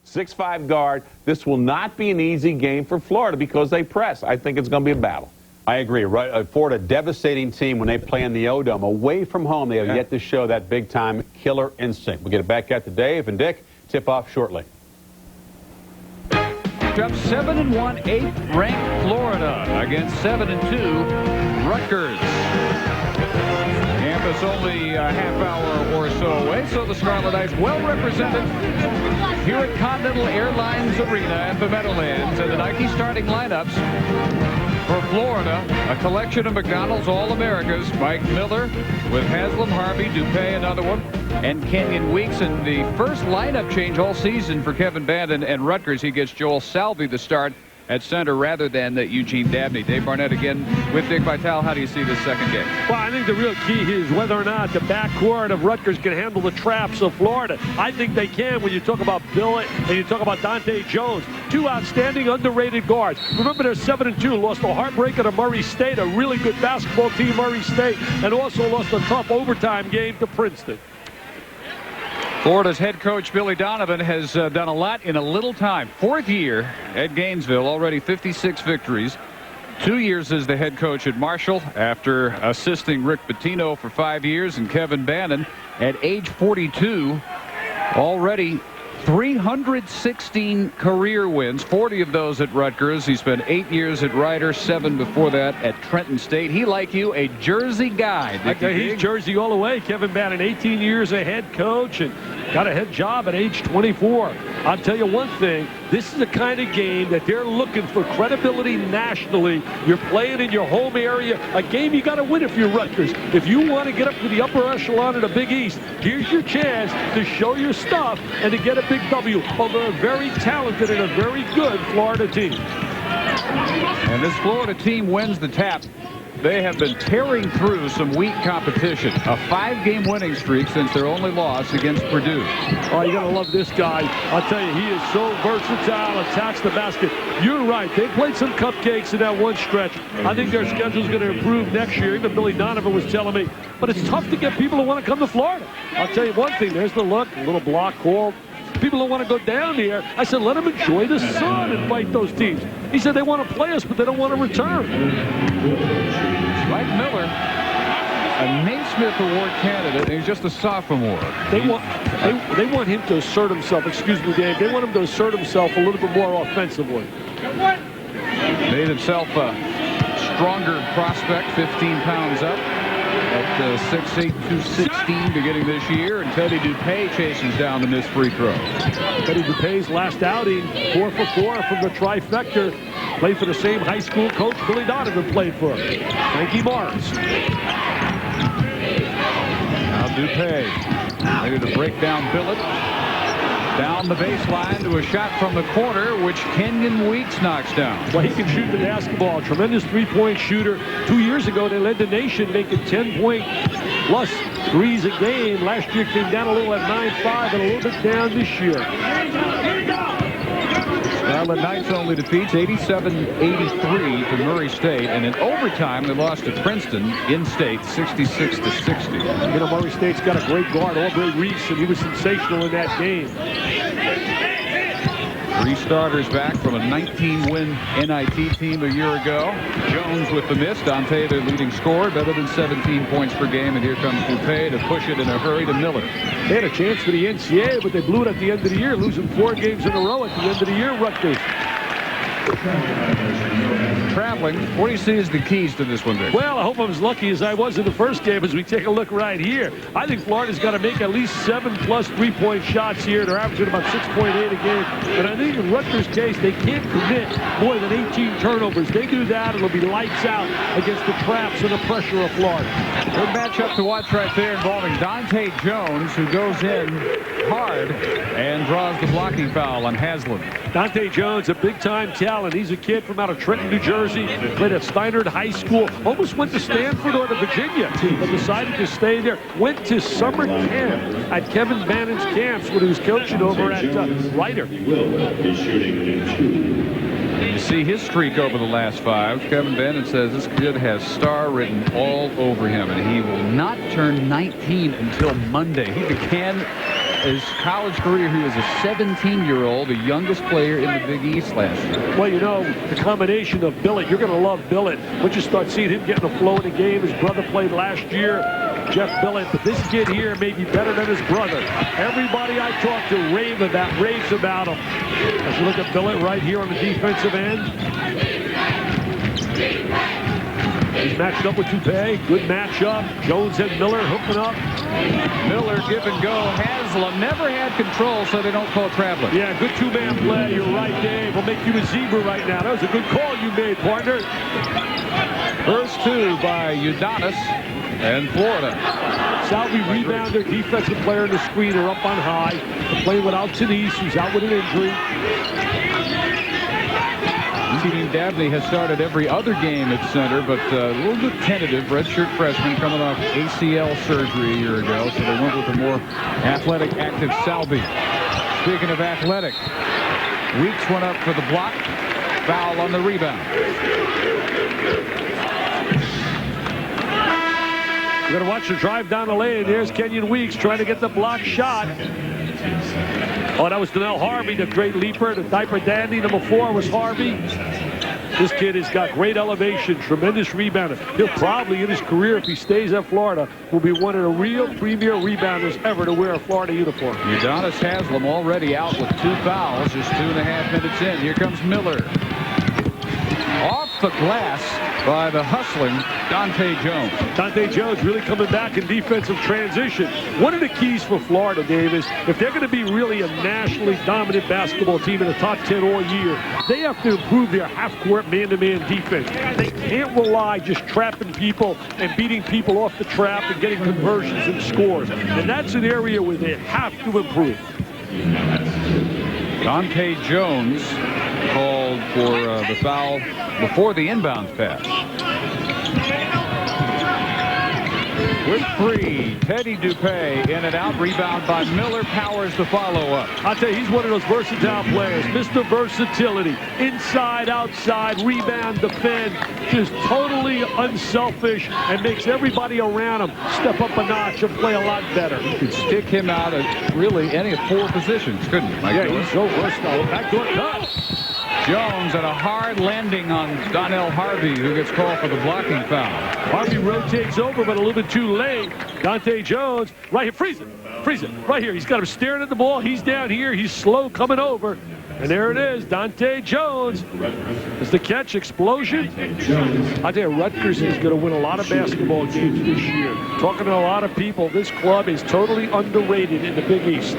6'5" guard. This will not be an easy game for Florida because they press. I think it's going to be a battle. I agree. Florida, a devastating team when they play in the O-Dome. Away from home, they have yet to show that big-time killer instinct. We'll get it back out to Dave and Dick. Tip-off shortly. Up 7-1, 8th-ranked Florida against 7-2 Rutgers. Campus only a half hour or so away, so the Scarlet Knights well represented here at Continental Airlines Arena at the Meadowlands. And the Nike starting lineups for Florida, a collection of McDonald's All-Americas. Mike Miller with Haslam, Harvey, Dupay, another one, and Kenyan Weeks. And the first lineup change all season for Kevin Bandon and Rutgers. He gets Joel Salvi the start at center rather than Eugene Dabney. Dave Barnett again with Dick Vitale. How do you see this second game? Well, I think the real key here is whether or not the backcourt of Rutgers can handle the traps of Florida. I think they can when you talk about Bill and you talk about Dante Jones. Two outstanding, underrated guards. Remember, they're 7-2, lost a heartbreaker to Murray State, a really good basketball team, Murray State, and also lost a tough overtime game to Princeton. Florida's head coach Billy Donovan has done a lot in a little time. 4th year at Gainesville, already 56 victories. 2 years as the head coach at Marshall after assisting Rick Pitino for 5 years, and Kevin Bannon at age 42 already 316 career wins, 40 of those at Rutgers. He spent 8 years at Rider, 7 before that at Trenton State. He, like you, a Jersey guy. He's Jersey all the way. Kevin Bannon, 18 years a head coach and got a head job at age 24. I'll tell you one thing, this is the kind of game that they're looking for credibility nationally. You're playing in your home area, a game you got to win if you're Rutgers. If you want to get up to the upper echelon of the Big East, here's your chance to show your stuff and to get a big W over a very talented and a very good Florida team. And this Florida team wins the tap. They have been tearing through some weak competition. A 5-game winning streak since their only loss against Purdue. Oh, you gotta love this guy. I'll tell you, he is so versatile, attacks the basket. You're right. They played some cupcakes in that one stretch. I think their schedule's going to improve next year. Even Billy Donovan was telling me. But it's tough to get people who want to come to Florida. I'll tell you one thing. There's the look, a little block call. People don't want to go down here. I said, let them enjoy the sun and fight those teams. He said they want to play us, but they don't want to return. Mike Miller, a Naismith Award candidate, and he's just a sophomore. They want him to assert himself. Excuse me, Dave. They want him to assert himself a little bit more offensively. Made himself a stronger prospect, 15 pounds up. At 6'8", 216 beginning this year, and Teddy Dupay chases down the missed free throw. Teddy Dupay's last outing, 4 for 4 from the trifecta. Played for the same high school coach Billy Donovan played for. Frankie Morris. Now Dupay ready to break down Billett. Down the baseline to a shot from the corner, which Kenyan Weeks knocks down. Well, he can shoot the basketball. Tremendous three-point shooter. 2 years ago, they led the nation, making 10-point plus threes a game. Last year came down a little at 9-5 and a little bit down this year. Scarlet Knights only defeats 87-83 to Murray State, and in overtime they lost to Princeton in-state 66-60. You know, Murray State's got a great guard, Aubrey Reese, and he was sensational in that game. 3 starters back from a 19-win NIT team a year ago. Jones with the miss. Dante, their leading scorer, better than 17 points per game. And here comes Dupay to push it in a hurry to Miller. They had a chance for the NCAA, but they blew it at the end of the year, losing 4 games in a row at the end of the year, Rutgers. Traveling. What do you see as the keys to this one, Dick? Well, I hope I'm as lucky as I was in the first game as we take a look right here. I think Florida's got to make at least 7+ three-point shots here. They're averaging about 6.8 a game. And I think in Rutgers' case, they can't commit more than 18 turnovers. They do that, it'll be lights out against the traps and the pressure of Florida. Good matchup to watch right there involving Dante Jones, who goes in hard and draws the blocking foul on Haslam. Dante Jones, a big-time talent. He's a kid from out of Trenton, New Jersey. Played at Steinert High School. Almost went to Stanford or to Virginia, but decided to stay there. Went to summer camp at Kevin Bannon's camps when he was coaching over at Rider. You see his streak over the last 5. Kevin Bannon says this kid has star written all over him, and he will not turn 19 until Monday. He began his college career, he was a 17-year-old, the youngest player in the Big East last year. Well, you know, the combination of Billett, you're going to love Billett. Once you start seeing him getting a flow in the game, his brother played last year, Jeff Billett, but this kid here may be better than his brother. Everybody I talk to raves about him. As you look at Billett right here on the defensive end. He's matched up with Toupee. Good matchup. Jones and Miller hooking up. Miller give and go. Haslam never had control, so they don't call traveling. Yeah, good two-man play. You're right, Dave. We'll make you a zebra right now. That was a good call you made, partner. First two by Udonis and Florida. Salvi rebounder, defensive player in the screener up on high. They're playing without Sinise, who's out with an injury. Team Dabney has started every other game at center, but a little bit tentative. Redshirt freshman coming off ACL surgery a year ago, so they went with a more athletic, active Salvi. Speaking of athletic, Weeks went up for the block. Foul on the rebound. You're going to watch the drive down the lane. There's Kenyan Weeks trying to get the block shot. Oh, that was Donnell Harvey, the great leaper, the diaper dandy. Number 4 was Harvey. This kid has got great elevation, tremendous rebounder. He'll probably, in his career, if he stays at Florida, will be one of the real premier rebounders ever to wear a Florida uniform. Udonis Haslam already out with 2 fouls, just 2.5 minutes in. Here comes Miller. Off the glass by the hustling Dante Jones. Dante Jones really coming back in defensive transition. One of the keys for Florida, Dave, is if they're going to be really a nationally dominant basketball team in the top 10 all year, they have to improve their half-court man-to-man defense. They can't rely just trapping people and beating people off the trap and getting conversions and scores. And that's an area where they have to improve. Dante Jones called for the foul before the inbounds pass. With 3, Teddy Dupé in and out. Rebound by Miller. Powers the follow-up. I'll tell you, he's one of those versatile players. Mr. Versatility. Inside, outside, rebound, defend. Just totally unselfish and makes everybody around him step up a notch and play a lot better. You could stick him out at really any of 4 positions, couldn't you? Yeah, he's so versatile. Backdoor cut. Jones and a hard landing on Donnell Harvey, who gets called for the blocking foul. Harvey rotates over, but a little bit too late. Dante Jones, right here, freeze it, right here. He's got him staring at the ball. He's down here. He's slow coming over. And there it is, Dante Jones. It's the catch, explosion. I tell you, Rutgers is going to win a lot of basketball games this year. Talking to a lot of people, this club is totally underrated in the Big East.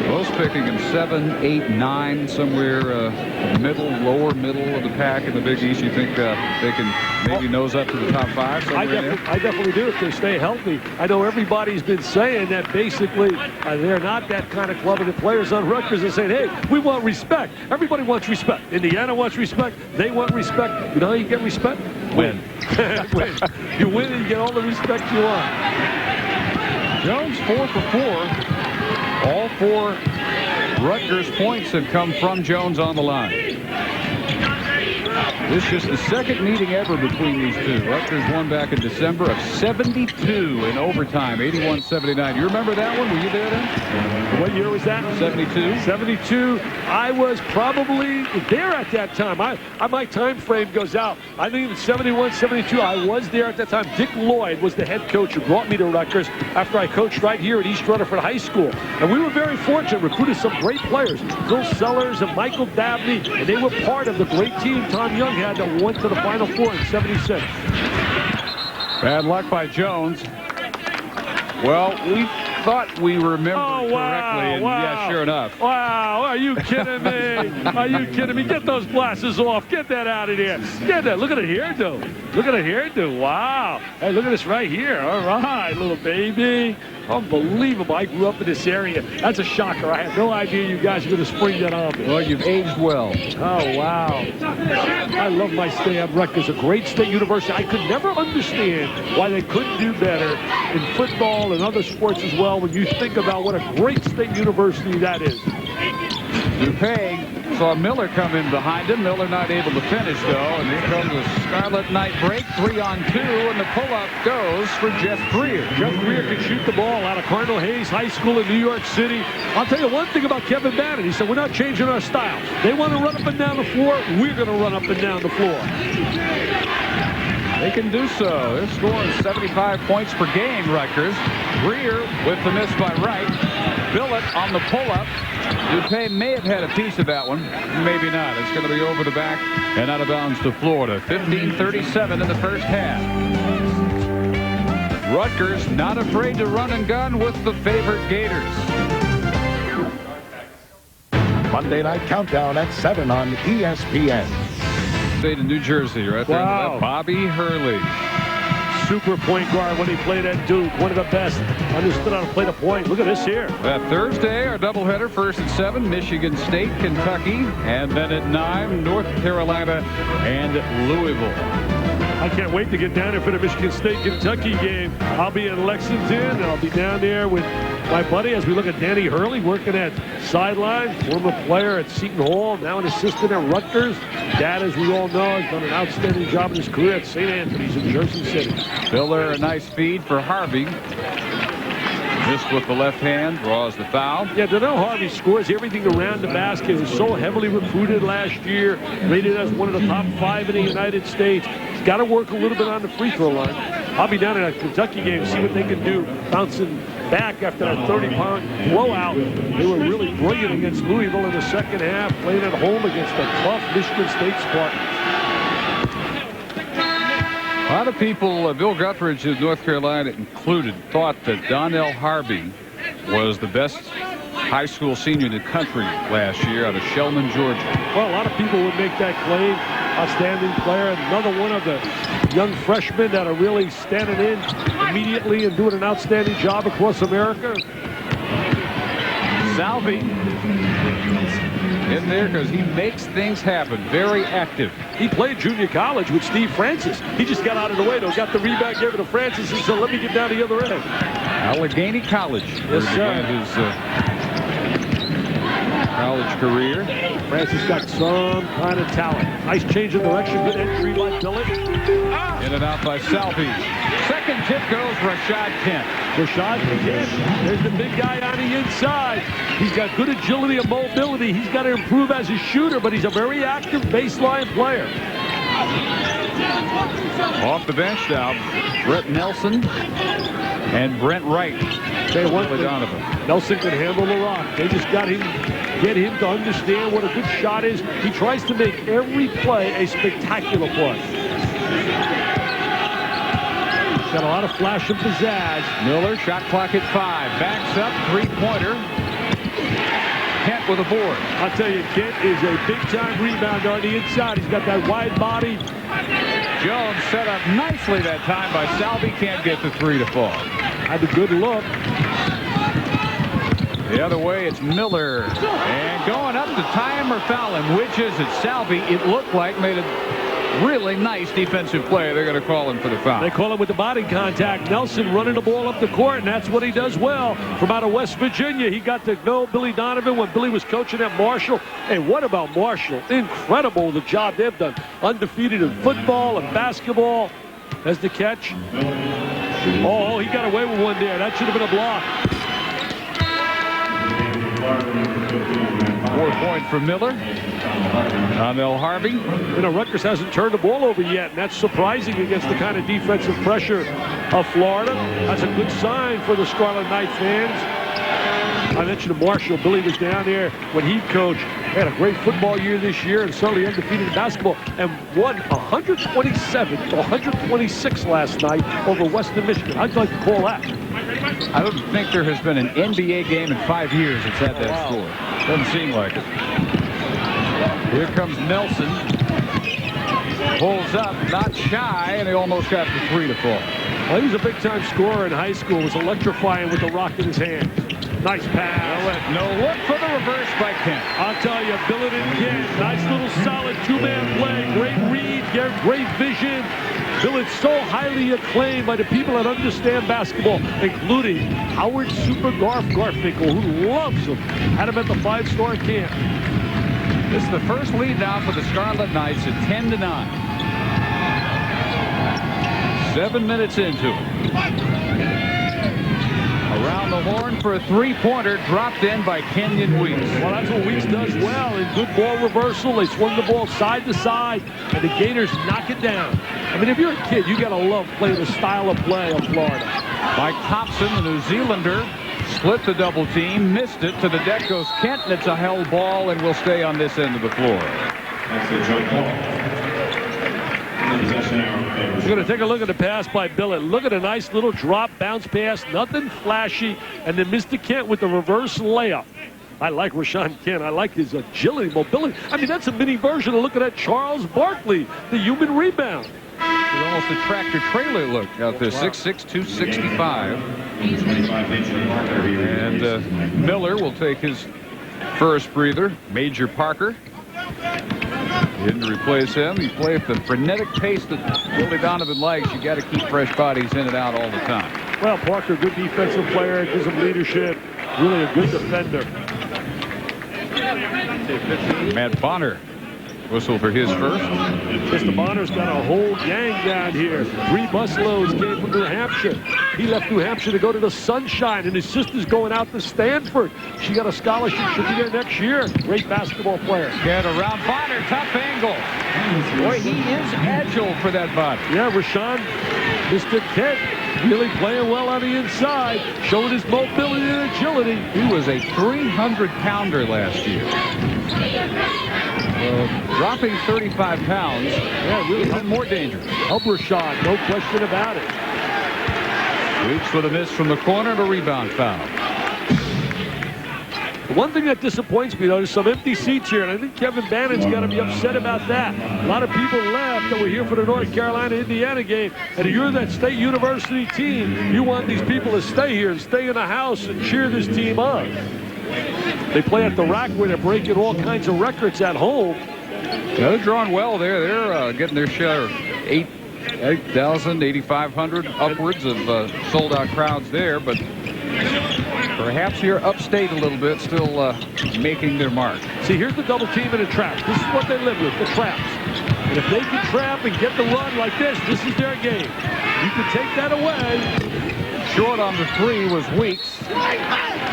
Most picking him 7, 8, 9, somewhere lower middle of the pack in the Big East. You think they can maybe nose up to the top 5 somewhere I definitely do if they stay healthy. I know everybody's been saying that basically they're not that kind of club, and the players on Rutgers are saying, hey, we want respect. Everybody wants respect. Indiana wants respect. They want respect. You know how you get respect? Win. Win. You win and you get all the respect you want. Jones 4 for 4. All 4 Rutgers points have come from Jones on the line. This is the second meeting ever between these two. Rutgers won back in December of 72 in overtime, 81-79. You remember that one? Were you there then? What year was that? 72. 72. I was probably there at that time. My time frame goes out. I think in 71, 72, I was there at that time. Dick Lloyd was the head coach who brought me to Rutgers after I coached right here at East Rutherford High School. And we were very fortunate, recruited some great players. Phil Sellers and Michael Dabney, and they were part of the great team Tom Young had that went to the Final Four in 76. Bad luck by Jones. Well, we thought we remembered correctly, and yeah, sure enough. Wow, are you kidding me? Are you kidding me? Get those glasses off. Get that out of there. Get that. Look at the hairdo. Look at the hairdo. Wow. Hey, look at this right here. All right, little baby. Unbelievable. I grew up in this area. That's a shocker. I had no idea you guys were going to spring that on me. Well, you've aged well. Oh, wow. I love my stay at Rutgers. A great state university. I could never understand why they couldn't do better in football and other sports as well when you think about what a great state university that is. DuPay saw Miller come in behind him. Miller not able to finish, though. And here comes the Scarlet Knight break. 3-on-2, and the pull-up goes for Jeff Greer. Jeff Greer can shoot the ball out of Cardinal Hayes High School in New York City. I'll tell you one thing about Kevin Bannon. He said, we're not changing our style. They want to run up and down the floor. We're going to run up and down the floor. They can do so. They're scoring 75 points per game, Rutgers. Greer with the miss by Wright. Billett on the pull-up. DuPay may have had a piece of that one. Maybe not. It's going to be over the back and out of bounds to Florida. 15:37 in the first half. Rutgers not afraid to run and gun with the favorite Gators. Monday Night Countdown at 7 on ESPN. State of New Jersey, right there. Wow. Bobby Hurley. Super point guard when he played at Duke. One of the best. Understood how to play the point. Look at this here. That Thursday, our doubleheader, 1st at 7, Michigan State, Kentucky, and then at 9, North Carolina and Louisville. I can't wait to get down there for the Michigan State-Kentucky game. I'll be in Lexington, and I'll be down there with my buddy as we look at Danny Hurley working at sideline, former player at Seton Hall, now an assistant at Rutgers. Dad, as we all know, has done an outstanding job in his career at St. Anthony's in Jersey City. Miller, a nice feed for Harvey. Missed with the left hand, draws the foul. Yeah, Donnell Harvey scores everything around the basket. He was so heavily recruited last year, rated as one of the top 5 in the United States. He's got to work a little bit on the free throw line. I'll be down in that Kentucky game, see what they can do, bouncing back after that 30-pound blowout. They were really brilliant against Louisville in the second half, playing at home against a tough Michigan State Spartans. A lot of people, Bill Guthridge of North Carolina included, thought that Donnell Harvey was the best high school senior in the country last year out of Shellman, Georgia. Well, a lot of people would make that claim. Outstanding player. Another one of the young freshmen that are really standing in immediately and doing an outstanding job across America. Salvi in there because he makes things happen. Very active. He played junior college with Steve Francis. He just got out of the way, though. Got the rebound, gave it to Francis, and said, let me get down the other end. Allegheny College. Yes, sir. His college career. Francis got some kind of talent. Nice change of direction. Good entry by Billett. In and out by Salvi. Second tip goes Rashad Kent. Rashad Kent. There's the big guy on the inside. He's got good agility and mobility. He's got to improve as a shooter, but he's a very active baseline player. Off the bench now, Brett Nelson and Brent Wright. They want Donovan. Nelson can handle the rock. They just got him, get him to understand what a good shot is. He tries to make every play a spectacular play. Got a lot of flash and pizzazz. Miller, shot clock at 5. Backs up, three-pointer. Kent with a board. I'll tell you, Kent is a big-time rebounder on the inside. He's got that wide body. Jones set up nicely that time by Salvi. Can't get the three to fall. Had a good look. The other way, it's Miller. And going up to tie him or foul him, which is it? Salvi, it looked like, made a really nice defensive play. They're going to call him for the foul. They call him with the body contact. Nelson running the ball up the court, and that's what he does well. From out of West Virginia, he got to know Billy Donovan when Billy was coaching at Marshall. Hey, what about Marshall? Incredible the job they've done. Undefeated in football and basketball. There's the catch. Oh, he got away with one there. That should have been a block. 4-point for Miller. Donnell Harvey. You know, Rutgers hasn't turned the ball over yet, and that's surprising against the kind of defensive pressure of Florida. That's a good sign for the Scarlet Knight fans. I mentioned to Marshall, Billy was down there when he coached. He had a great football year this year and certainly undefeated in basketball and won 127-126 last night over Western Michigan. I'd like to call that. I don't think there has been an NBA game in 5 years that's had that score. Doesn't seem like it. Here comes Nelson. Pulls up, not shy, and he almost got the three to fall. Well, he was a big-time scorer in high school. He was electrifying with the rock in his hand. Nice pass. No look for the reverse by Kent. I'll tell you, Billett and Kent. Nice little solid two-man play. Great read, great vision. Bill, it's so highly acclaimed by the people that understand basketball, including Howard Super Garfinkel, who loves him. Had him at the 5-star camp. This is the first lead now for the Scarlet Knights at 10-9. 7 minutes into it. Around the horn for a three-pointer, dropped in by Kenyan Weeks. Well, that's what Weeks does well. In good ball reversal, they swung the ball side to side, and the Gators knock it down. I mean, if you're a kid, you got to love playing the style of play of Florida. Mike Thompson, the New Zealander, split the double team, missed it. To the deck goes Kent, and it's a held ball, and will stay on this end of the floor. That's a jump ball. We're going to take a look at the pass by Billett. Look at a nice little drop, bounce pass, nothing flashy, and then Mr. Kent with the reverse layup. I like Rashawn Kent. I like his agility, mobility. I mean, that's a mini version of looking at Charles Barkley, the human rebound. It's almost a tractor-trailer look out there, 6'6", 265. And Miller will take his first breather. Major Parker in to replace him. You play at the frenetic pace that Billy Donovan likes. You got to keep fresh bodies in and out all the time. Well, Parker, good defensive player, gives him leadership, really a good defender. Matt Bonner whistle for his first. Mr. Bonner's got a whole gang down here. 3 busloads came from New Hampshire. He left New Hampshire to go to the Sunshine, and his sister's going out to Stanford. She got a scholarship. She'll be there next year. Great basketball player. Get around Bonner, tough angle. Boy, he is agile for that body. Yeah, Rashawn, Mr. Kent, really playing well on the inside, showing his mobility and agility. He was a 300-pounder last year. Dropping 35 pounds, yeah, really even more dangerous. Help Rashawn, no question about it. Weeks with a miss from the corner and a rebound foul. The one thing that disappoints me, though, is some empty seats here, and I think Kevin Bannon's got to be upset about that. A lot of people left that were here for the North Carolina-Indiana game, and if you're that State University team, you want these people to stay here and stay in the house and cheer this team on. They play at the rack where they're breaking all kinds of records at home. Yeah, they're drawing well there. They're getting their share of 8,000, 8,500, upwards of sold-out crowds there, but perhaps here upstate a little bit, still making their mark. See, here's the double team and the traps. This is what they live with, the traps. And if they can trap and get the run like this is their game. You can take that away. Short on the 3 was Weeks.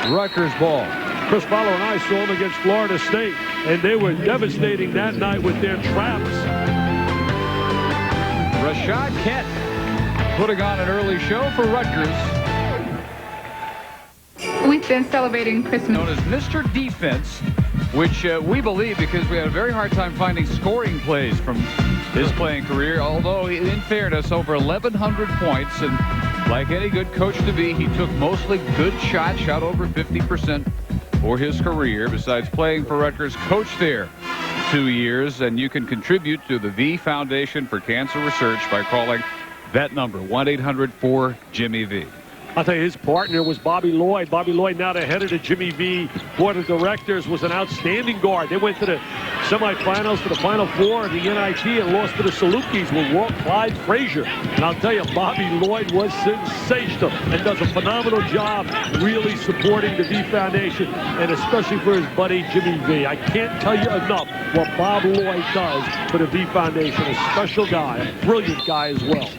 Rutgers ball. Chris Fowler and I saw them against Florida State, and they were devastating that night with their traps. Rashad Kent putting on an early show for Rutgers. We've been celebrating Christmas. Known as Mr. Defense, which we believe because we had a very hard time finding scoring plays from his playing career, although in fairness, over 1,100 points, and like any good coach to be, he took mostly good shots, shot over 50% for his career. Besides playing for Rutgers, coached there 2 years, and you can contribute to the V Foundation for Cancer Research by calling that number, 1-800-4-JIMMY-V. I'll tell you, his partner was Bobby Lloyd. Bobby Lloyd, now the head of the Jimmy V Board of Directors, was an outstanding guard. They went to the semifinals, to the Final Four in the NIT, and lost to the Salukis with Walt Clyde Frazier. And I'll tell you, Bobby Lloyd was sensational and does a phenomenal job really supporting the V Foundation, and especially for his buddy Jimmy V. I can't tell you enough what Bob Lloyd does for the V Foundation. A special guy, a brilliant guy as well.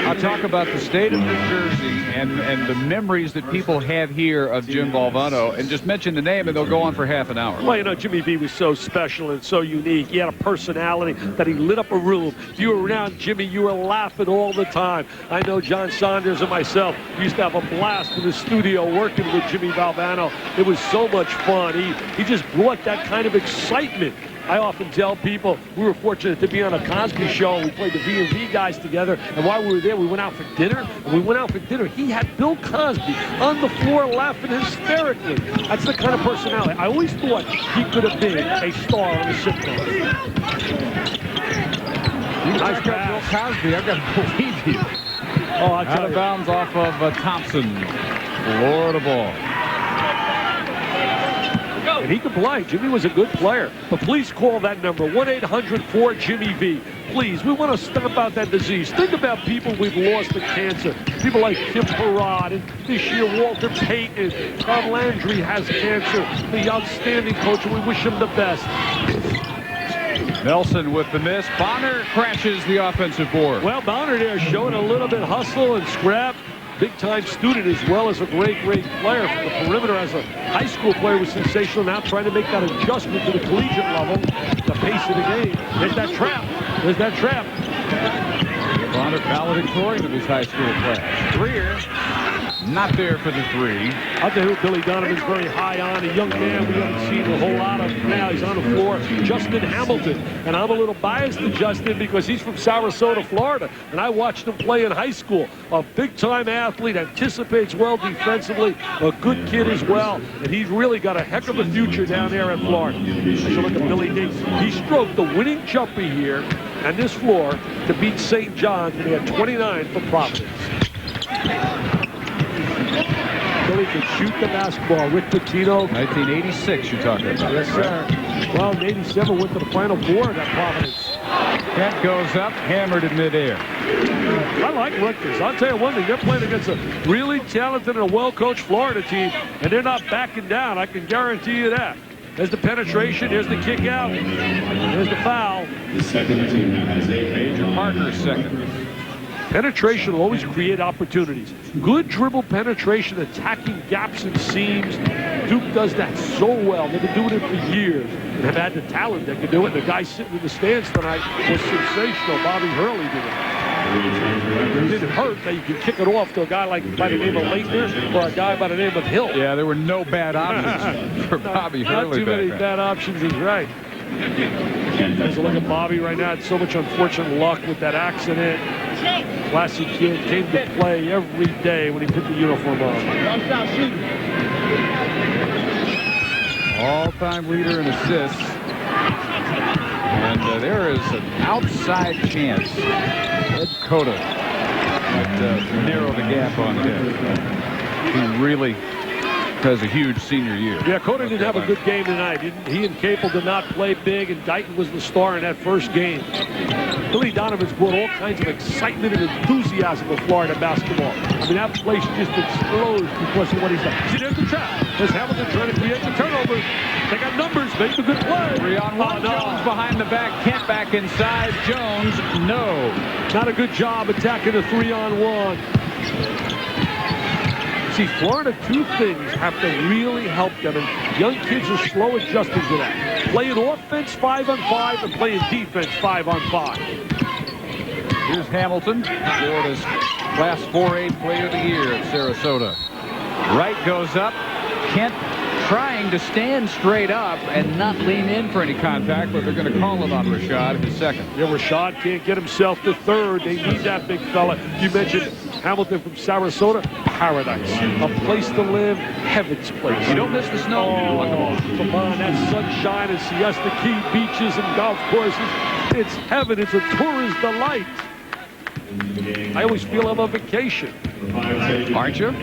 I'll talk about the state of New Jersey and the memories that people have here of Jim Valvano, and just mention the name and they'll go on for half an hour. Well, you know, Jimmy V was so special and so unique. He had a personality that he lit up a room. If you were around Jimmy, you were laughing all the time. I know John Saunders and myself used to have a blast in the studio working with Jimmy Valvano. It was so much fun. He just brought that kind of excitement. I often tell people we were fortunate to be on a Cosby show. We played the V&V guys together, and while we were there, we went out for dinner. And we went out for dinner. He had Bill Cosby on the floor laughing hysterically. That's the kind of personality. I always thought he could have been a star on the sitcom. Nice got Bill Cosby. I've got to believe you. Oh, I tell out of you. bounds off of Thompson. Florida ball. and he can play. Jimmy was a good player. But please call that number, 1-800-4-JIMMY-V. Please, we want to stamp out that disease. Think about people we've lost to cancer. People like Kim Perrott, and this year Walter Payton. Tom Landry has cancer. The outstanding coach, and we wish him the best. Nelson with the miss. Bonner crashes the offensive board. Well, Bonner there showing a little bit of hustle and scrap. Big-time student as well as a great player from the perimeter. As a high school player was sensational. Now trying to make that adjustment to the collegiate level. The pace of the game. There's that trap. There's that trap. Bonner valedictorian of his high school class. Greer, not there for the three. I'll tell you who Billy Donovan's very high on. A young man we haven't seen a whole lot of now. He's on the floor. Justin Hamilton. And I'm a little biased to Justin because he's from Sarasota, Florida. And I watched him play in high school. A big-time athlete, anticipates well defensively. A good kid as well. And he's really got a heck of a future down there at Florida. I should look at Billy D. He stroked the winning jumper here and this floor to beat St. John's, and he had 29 for Providence. Billy can shoot the basketball. Rick Pitino. 1986 you're talking about. Yes, sir. Well, in 87 went to the Final Four at Providence. Kent goes up, hammered in midair. I like Rutgers. I'll tell you one thing. They're playing against a really talented and a well-coached Florida team, and they're not backing down. I can guarantee you that. There's the penetration. There's the kick out. There's the foul. The second team has a Major Parker second. Penetration will always create opportunities. Good dribble penetration, attacking gaps and seams. Duke does that so well. They've been doing it for years and have had the talent that can do it. The guy sitting in the stands tonight was sensational. Bobby Hurley did it. It didn't hurt that you can kick it off to a guy like by the name of Leitner or a guy by the name of Hill. Yeah, there were no bad options for Bobby Hurley. Not too many bad options is right. There's a look at Bobby right now. Had so much unfortunate luck with that accident. Classic kid, came to play every day when he put the uniform on. All-time leader in assists. And there is an outside chance Ed Cota might narrow the gap on him. He really has a huge senior year. Yeah, Cota didn't have a good game tonight. He and Capel did not play big, and Dighton was the star in that first game. Billy Donovan's brought all kinds of excitement and enthusiasm for Florida basketball. I mean, that place just explodes because of what he's done. See, there's the trap. There's Hamilton trying to create the turnover. They got numbers. Make a good play. 3-on-1. Jones behind the back. Kent back inside. Jones, no. Not a good job attacking the 3-on-1. See, Florida, two things have to really help them, and young kids are slow adjusting to that. Playing offense 5-on-5 and playing defense 5-on-5. Here's Hamilton, Florida's Class 4A Player of the Year at Sarasota. Wright goes up. Kent trying to stand straight up and not lean in for any contact, but they're going to call it on Rashad, his second. Yeah, Rashad can't get himself to third. They need that big fella. You mentioned Hamilton from Sarasota. Paradise. A place to live. Heaven's place. You don't miss the snow. Oh, come on. That sunshine and Siesta Key beaches and golf courses. It's heaven. It's a tourist delight. I always feel I'm on vacation. Aren't you?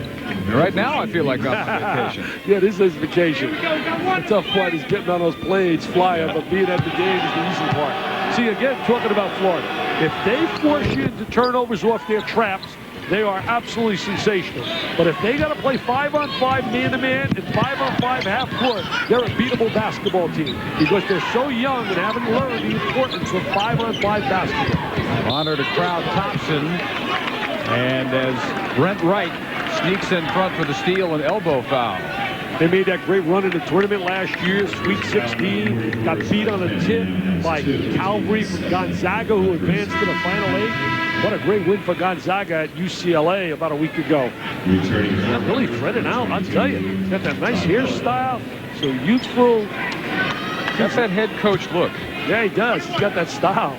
Right now, I feel like I'm on vacation. Yeah, this is vacation. The tough part is getting on those planes, flying, but being at the game is the easy part. See, again, talking about Florida. If they force you into turnovers off their traps, they are absolutely sensational. But if they got to play 5-on-5 man-to-man and 5-on-5 half-court, they're a beatable basketball team because they're so young and haven't learned the importance of 5-on-5 basketball. Honor to crowd Thompson. And as Brent Wright sneaks in front for the steal and elbow foul. They made that great run in the tournament last year, Sweet 16. Got beat on a tip by Calvary from Gonzaga, who advanced to the Final 8. What a great win for Gonzaga at UCLA about a week ago. Really threading out, I'll tell you. He's got that nice hairstyle, so youthful. That's that head coach look. Yeah, he does. He's got that style.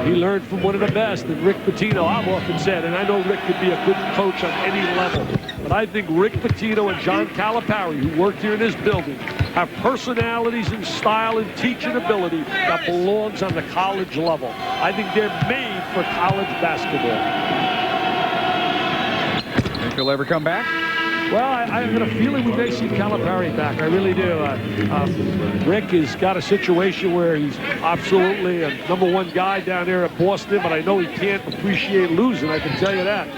He learned from one of the best, and Rick Pitino, I've often said, and I know Rick could be a good coach on any level, but I think Rick Pitino and John Calipari, who worked here in this building, have personalities and style and teaching ability that belongs on the college level. I think they're made for college basketball. Think he'll ever come back? Well, I got a feeling we may see Calipari back. I really do. Rick has got a situation where he's absolutely a #1 guy down there at Boston, but I know he can't appreciate losing, I can tell you that.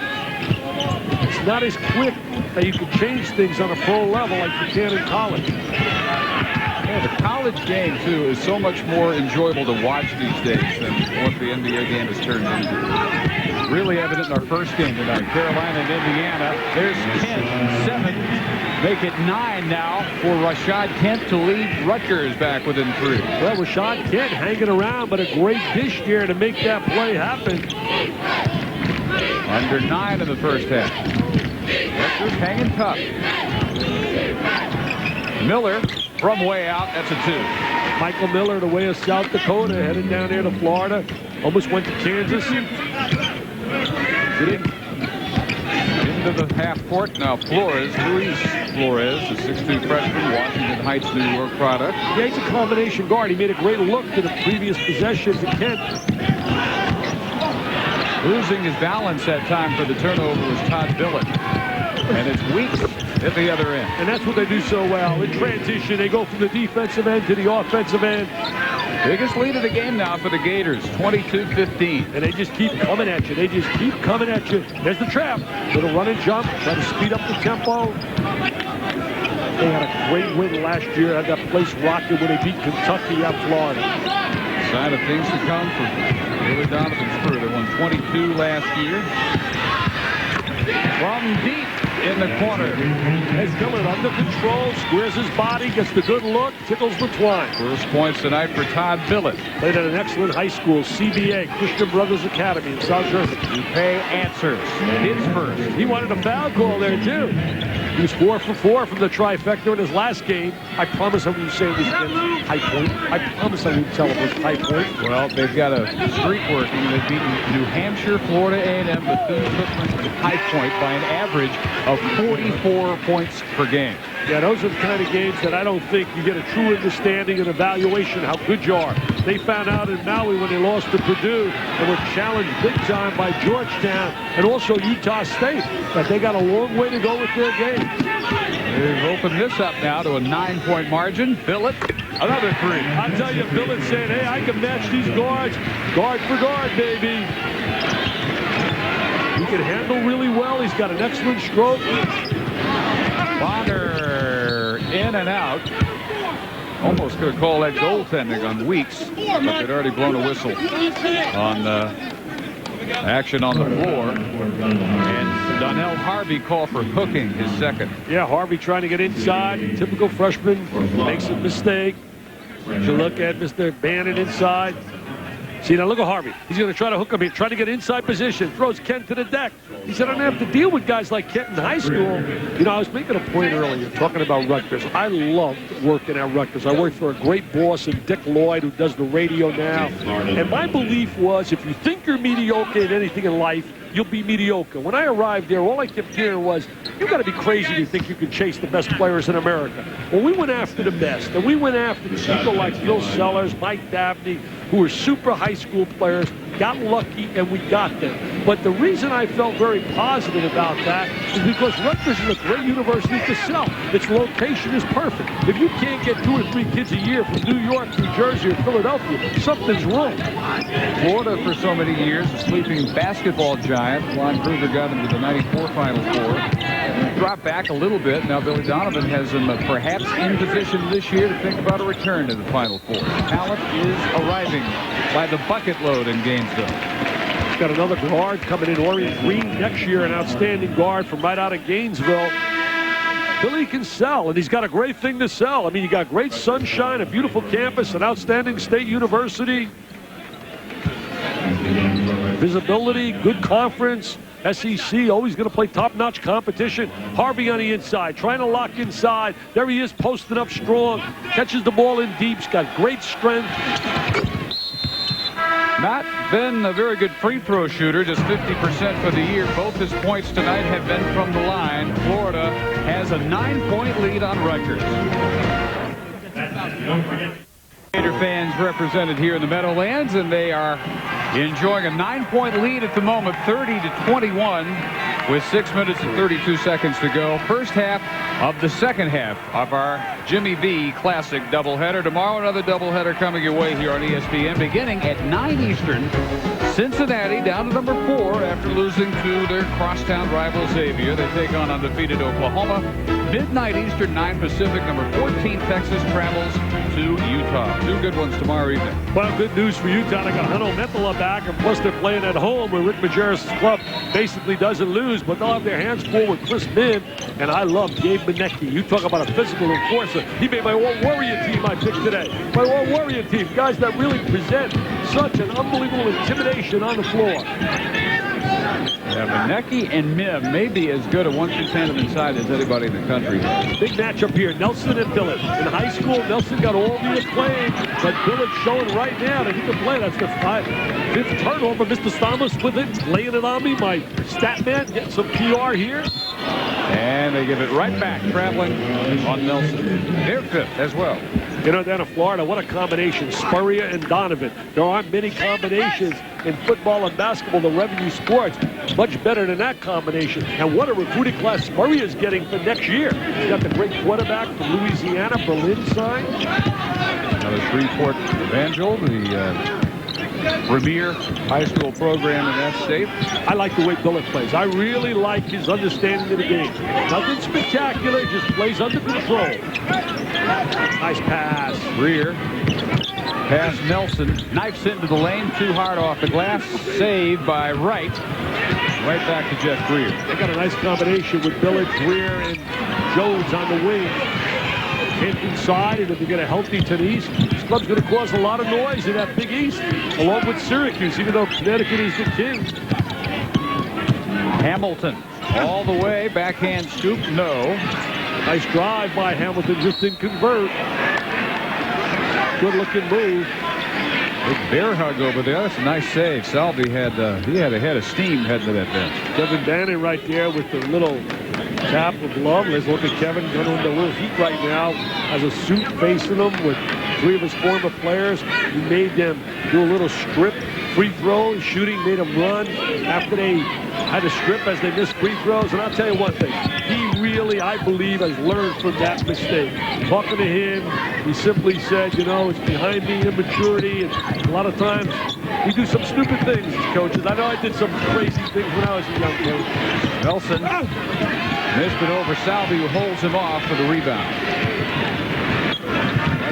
It's not as quick that you can change things on a pro level like you can in college. Yeah, the college game, too, is so much more enjoyable to watch these days than what the NBA game has turned into. Really evident in our first game tonight. Carolina and Indiana. There's Kent, 7. Make it 9 now for Rashad Kent to lead Rutgers back within 3. Well, Rashad Kent hanging around, but a great dish there to make that play happen. Under 9 in the first half. Rutgers hanging tough. Miller from way out. That's a 2. Michael Miller, the way of South Dakota, headed down there to Florida. Almost went to Kansas. Into the half court now. Flores, Luis Flores, the 6'2 freshman, Washington Heights, New York product. Yeah, he's a combination guard. He made a great look to the previous possession to Kent. Losing his balance that time for the turnover was Todd Billett. And it's Weeks at the other end. And that's what they do so well. In transition, they go from the defensive end to the offensive end. Biggest lead of the game now for the Gators, 22-15. And they just keep coming at you. They just keep coming at you. There's the trap. Little run and jump. Try to speed up the tempo. They had a great win last year. Had that place rocking when they beat Kentucky at Florida. Sign of things to come for Billy Donovan's crew. They won 22 last year. From deep in the corner. Has Dillon under control, squares his body, gets the good look, tickles the twine. First points tonight for Todd Billett. Played at an excellent high school, CBA, Christian Brothers Academy in South Jersey. Dupay answers. His first. He wanted a foul call there, too. He was 4 for 4 from the trifecta in his last game. I promise I wouldn't say it was high point. I promise I wouldn't tell it was high point. Well, they've got a streak working. They've beaten New Hampshire, Florida A&M, Bethune-Cookman, and High Point by an average of 44 points per game. Yeah, those are the kind of games that I don't think you get a true understanding and evaluation how good you are. They found out in Maui when they lost to Purdue and were challenged big time by Georgetown and also Utah State that they got a long way to go with their game. They've opened this up now to a 9-point margin. Billett, another 3. I'll tell you, Billett saying, hey, I can match these guards. Guard for guard, baby. He can handle really well. He's got an excellent stroke. Bonner in and out. Almost could have called that goaltending on Weeks, but they'd already blown a whistle on action on the floor. And Donnell Harvey called for hooking, his second. Yeah, Harvey trying to get inside. Typical freshman makes a mistake. You look at Mr. Bannon inside. See, now look at Harvey. He's going to try to hook him here, try to get inside position, throws Kent to the deck. He said, I don't have to deal with guys like Kent in high school. You know, I was making a point earlier talking about Rutgers. I loved working at Rutgers. I worked for a great boss in Dick Lloyd, who does the radio now. And my belief was, if you think you're mediocre in anything in life, you'll be mediocre. When I arrived there, all I kept hearing was, you got to be crazy to think you can chase the best players in America. Well, we went after the best, and we went after the people like Phil Sellers, Mike Dabney, who were super high school players, got lucky, and we got them. But the reason I felt very positive about that is because Rutgers is a great university to sell. Its location is perfect. If you can't get 2 or 3 kids a year from New York, New Jersey, or Philadelphia, something's wrong. Florida, for so many years, a sleeping basketball giant. Lon Kruger got into the '94 Final Four. Dropped back a little bit. Now Billy Donovan has him perhaps in position this year to think about a return to the Final Four. Talent is arriving by the bucket load in Gainesville. Got another guard coming in, Orion Green, next year, an outstanding guard from right out of Gainesville. Billy can sell, and he's got a great thing to sell. I mean, you got great sunshine, a beautiful campus, an outstanding state university. Visibility, good conference. SEC, always going to play top-notch competition. Harvey on the inside, trying to lock inside. There he is, posting up strong. Catches the ball in deep. He's got great strength. Not been a very good free throw shooter, just 50% for the year. Both his points tonight have been from the line. Florida has a 9-point lead on Rutgers. Gator fans represented here in the Meadowlands, and they are enjoying a 9-point lead at the moment, 30-21. with 6 minutes and 32 seconds to go. First half of the second half of our Jimmy V Classic doubleheader. Tomorrow, another doubleheader coming your way here on ESPN, beginning at 9 Eastern. Cincinnati down to number 4 after losing to their crosstown rival Xavier. They take on undefeated Oklahoma. Midnight Eastern, 9 Pacific. Number 14 Texas travels to Utah. 2 good ones tomorrow evening. Well, good news for Utah. They got Huno Mentola back, and plus they're playing at home where Rick Majerus' club basically doesn't lose, but they'll have their hands full with Chris Min, and I love Gabe Manecki. You talk about a physical enforcer. He made my All-Warrior team I picked today. My All-Warrior team, guys that really present such an unbelievable intimidation on the floor. Yeah, Manecki and Mim may be as good a 1-2 tandem inside as anybody in the country. Big matchup here, Nelson and Billett. In high school, Nelson got all the acclaim, but Billett's showing right now that he can play. That's the 5th turnover. Mr. Thomas with it, laying it on me. My stat man getting some PR here. And they give it right back, traveling on Nelson. They're 5th as well. You know, down in Florida, what a combination, Spurrier and Donovan. There aren't many combinations in football and basketball, the revenue sports. Much better than that combination. And what a recruiting class Spurrier is getting for next year. You got the great quarterback from Louisiana, Berlin signed. Another Shreveport Evangel, the premier high school program in that state. I like the way Billett plays. I really like his understanding of the game. Nothing spectacular, just plays under control. Nice pass. Rear. Pass Nelson. Knifes into the lane. Too hard off the glass. Saved by Wright. Right back to Jeff Greer. They got a nice combination with Billett, Greer, and Jones on the wing. Hit inside, and if you get a healthy Tenise, this club's going to cause a lot of noise in that Big East, along with Syracuse, even though Connecticut is the king. Hamilton all the way. Backhand scoop, no. Nice drive by Hamilton, just didn't convert. Good looking move. Big bear hug over there. That's a nice save. Salvi had a head of steam heading to that bench. Kevin Bannon right there with the little tap of love. Let's look at Kevin going into a little heat right now. Has a suit facing him with 3 of his former players. He made them do a little strip free throws, shooting, made them run after they had to strip as they missed free throws. And I'll tell you one thing, he really, I believe, has learned from that mistake. Talking to him, he simply said, you know, it's behind me, immaturity, and a lot of times we do some stupid things as coaches. I know I did some crazy things when I was a young coach. Nelson missed it over Salvi, who holds him off for the rebound.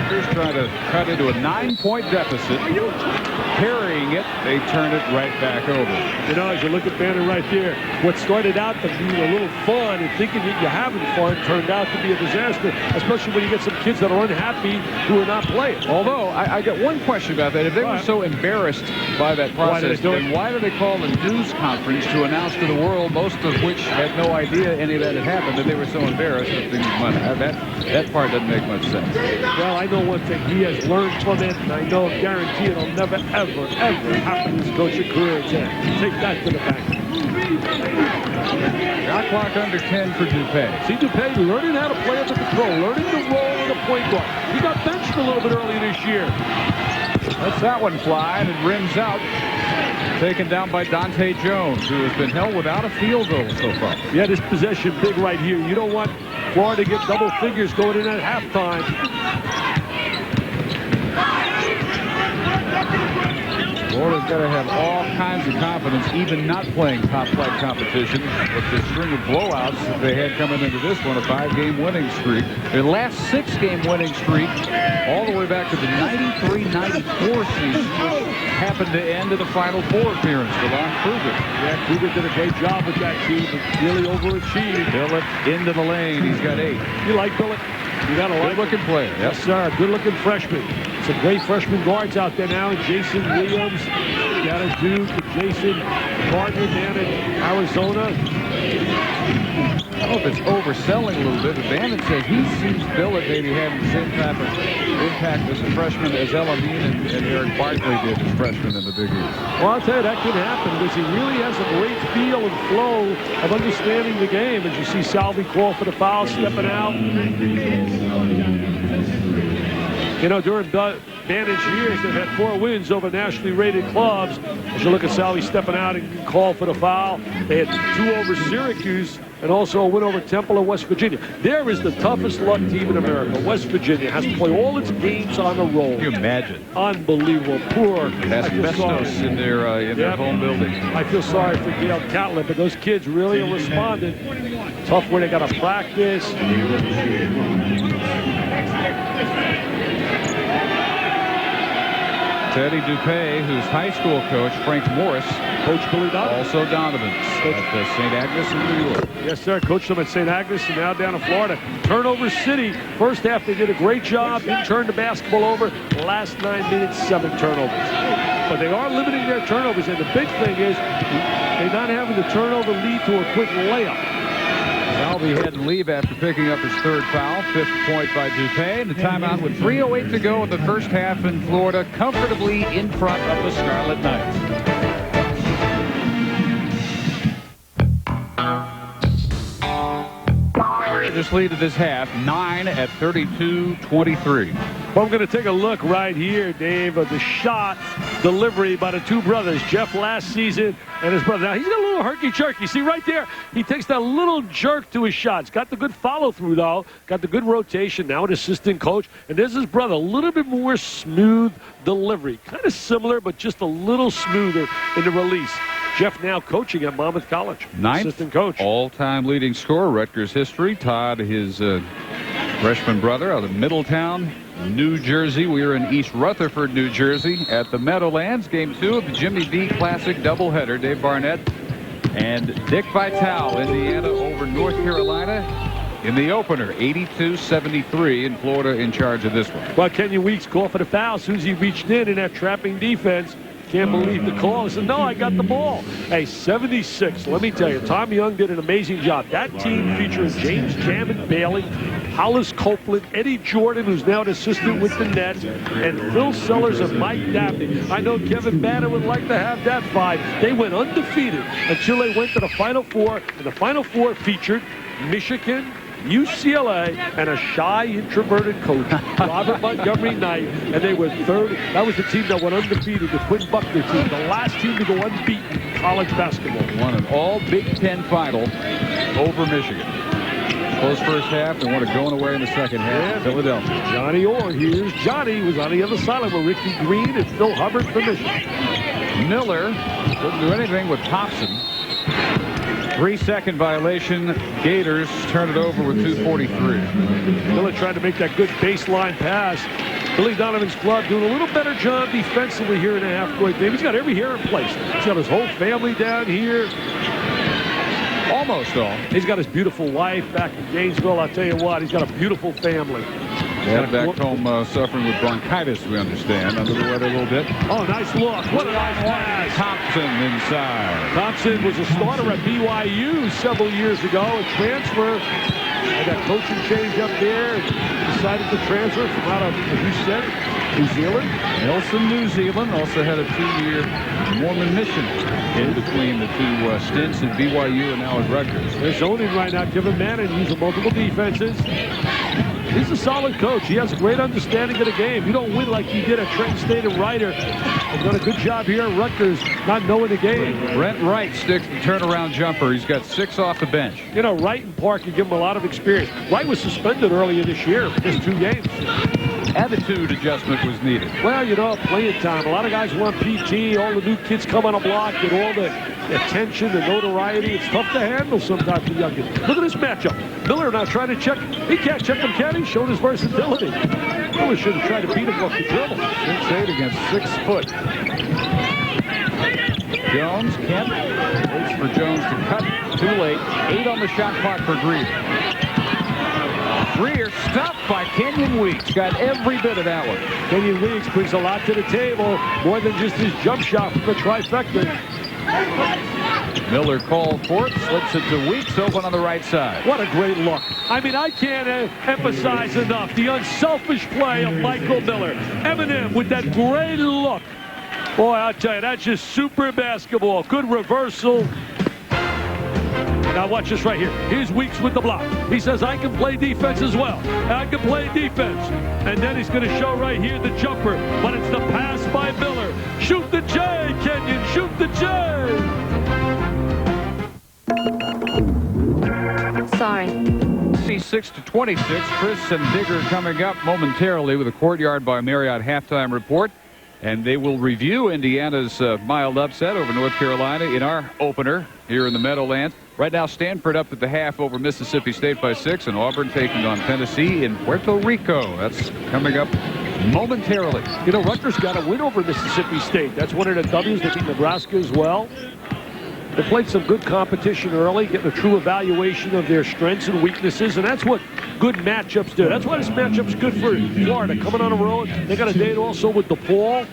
Rutgers trying to cut into a 9-point deficit. Carrying it, they turn it right back over. You know, as you look at Bannon right there, what started out to be a little fun and thinking that you're having fun turned out to be a disaster, especially when you get some kids that are unhappy who are not playing. Although, I got one question about that. If they were so embarrassed by that process, then why did they call a news conference to announce to the world, most of which had no idea any of that had happened, that they were so embarrassed that things went? That part doesn't make much sense. Well, I know one thing. He has learned from it, and I know, guarantee it'll never, ever happen in his coaching career again. Take that to the bank. Shot clock under 10 for Dupay. See Dupay learning how to play under control, learning the role of the point guard. He got benched a little bit early this year. Lets that one fly, and it rims out. Taken down by Dante Jones, who has been held without a field goal so far. Yeah, this possession big right here. You don't want Florida to get double figures going in at halftime. Florida's got to have all kinds of confidence, even not playing top-flight competition, with the string of blowouts that they had coming into this one, a 5-game winning streak. Their last 6-game winning streak, all the way back to the 93-94 season, happened to end in the Final Four appearance for Lon Kruger. Yeah, Kruger did a great job with that team, but really overachieved. Billett into the lane. He's got 8. You like Billett? You got a good-looking player. Yes, sir. Good-looking freshman. Some great freshman guards out there now. Jason Williams, got a Duke. Jason Gardner down in Arizona. I don't know if it's overselling a little bit, but Bannon says he sees Billett maybe having the same type of impact as a freshman as Elamine and Eric Barkley did as freshmen in the Big East. Well, I'll tell you, that could happen because he really has a great feel and flow of understanding the game. As you see Salvi call for the foul, stepping out. You know, during advantage here is they've had 4 wins over nationally rated clubs. As you look at Sally stepping out and call for the foul, they had 2 over Syracuse and also a win over Temple and West Virginia. There is the toughest luck team in America. West Virginia has to play all its games on the road. Can you imagine? Unbelievable. Poor. Asbestos in their home building. I feel sorry for Gail Catlett, but those kids really have responded. Tough where they got to practice. Teddy Dupay, whose high school coach, Frank Morris, Coach Billy Donovan. also Donovan's at St. Agnes in New York. Yes, sir. Coached them at St. Agnes and now down in Florida. Turnover City. First half, they did a great job. Didn't turn the basketball over. Last 9 minutes, 7 turnovers. But they are limiting their turnovers, and the big thing is they're not having the turnover lead to a quick layup. Salvi had to leave after picking up his 3rd foul. 5th point by Dupay. And the timeout with 3:08 to go in the first half in Florida, comfortably in front of the Scarlet Knights. Just lead of this half, 9 at 32-23. Well, I'm going to take a look right here, Dave, of the shot delivery by the 2 brothers, Jeff last season and his brother. Now, he's got a little herky-jerky. See right there, he takes that little jerk to his shots. Got the good follow-through, though. Got the good rotation. Now an assistant coach. And there's his brother, a little bit more smooth delivery. Kind of similar, but just a little smoother in the release. Jeff now coaching at Monmouth College. 9th assistant coach. All-time leading scorer, Rutgers history. Todd, his freshman brother out of Middletown, New Jersey. We are in East Rutherford, New Jersey at the Meadowlands. Game 2 of the Jimmy V Classic doubleheader. Dave Barnett and Dick Vitale, Indiana over North Carolina in the opener. 82-73, and Florida in charge of this one. Well, Kenyan Weeks called for the foul as soon as he reached in that trapping defense. Can't believe the call. He said, no, I got the ball. Hey, 76. Let me tell you, Tom Young did an amazing job. That team featuring James Jammin Bailey, Hollis Copeland, Eddie Jordan, who's now an assistant with the Nets, and Phil Sellers and Mike Dabney. I know Kevin Banner would like to have that 5. They went undefeated until they went to the Final Four, and the Final Four featured Michigan, UCLA, and a shy, introverted coach, Robert Montgomery Knight, and they were 3rd. That was the team that went undefeated, the Quinn Buckner team, the last team to go unbeaten in college basketball. Won an all Big Ten final over Michigan. Close first half, and won it going away in the second half. Yeah. Philadelphia. Johnny Orr, here's Johnny, was on the other side with Ricky Green and Phil Hubbard for Michigan. Miller couldn't do anything with Thompson. 3-second violation. Gators turn it over with 2:43. Miller trying to make that good baseline pass. Billy Donovan's club doing a little better job defensively here in the half-court game. He's got every hair in place. He's got his whole family down here. Almost all. He's got his beautiful wife back in Gainesville. I'll tell you what, he's got a beautiful family. Dad back home suffering with bronchitis, we understand. Under the weather a little bit. Oh, nice look. What a nice pass. Thompson inside. Thompson was a starter at BYU several years ago. A transfer. Had that coaching change up there. Decided to transfer from out of, as you said, New Zealand. Nelson, New Zealand. Also had a 2-year Mormon mission in between the 2 stints at BYU and now at Rutgers. They're zoning right now. Kevin Bannon using multiple defenses. He's a solid coach. He has a great understanding of the game. You don't win like he did at Trenton State and Ryder. He's done a good job here at Rutgers, not knowing the game. Brent Wright sticks the turnaround jumper. He's got 6 off the bench. You know, Wright and Park can give him a lot of experience. Wright was suspended earlier this year for just 2 games. Attitude adjustment was needed. Well, you know, playing time. A lot of guys want PT. All the new kids come on a block, get all the attention, the notoriety. It's tough to handle sometimes for young kids. Look at this matchup. Miller now trying to check. He can't check him, can he? Showing his versatility. Miller should have tried to beat him off the dribble. 6'8" against 6 foot. Jones, Kent, waits for Jones to cut. Too late. 8 on the shot clock for Greer. Greer stopped by Kenyan Weeks. Got every bit of that one. Kenyan Weeks brings a lot to the table, more than just his jump shot from the trifecta. Miller called for it, slips it to Weeks, open on the right side. What a great look. I mean, I can't emphasize enough the unselfish play of Michael Miller. Eminem with that great look. Boy, I'll tell you, that's just super basketball. Good reversal. Now watch this right here. Here's Weeks with the block. He says, I can play defense as well. I can play defense. And then he's going to show right here the jumper. But it's the pass by Miller. Shoot the J, Kenyan. Shoot the J. Sorry. 26-26. Chris and Digger coming up momentarily with a Courtyard by Marriott halftime report. And they will review Indiana's mild upset over North Carolina in our opener here in the Meadowlands. Right now, Stanford up at the half over Mississippi State by 6, and Auburn taking on Tennessee in Puerto Rico. That's coming up momentarily. You know, Rutgers got a win over Mississippi State. That's one of the W's. They beat Nebraska as well. They played some good competition early, getting a true evaluation of their strengths and weaknesses, and that's what good matchups do. That's why this matchup's good for Florida. Coming on the road, they got a date also with DePaul.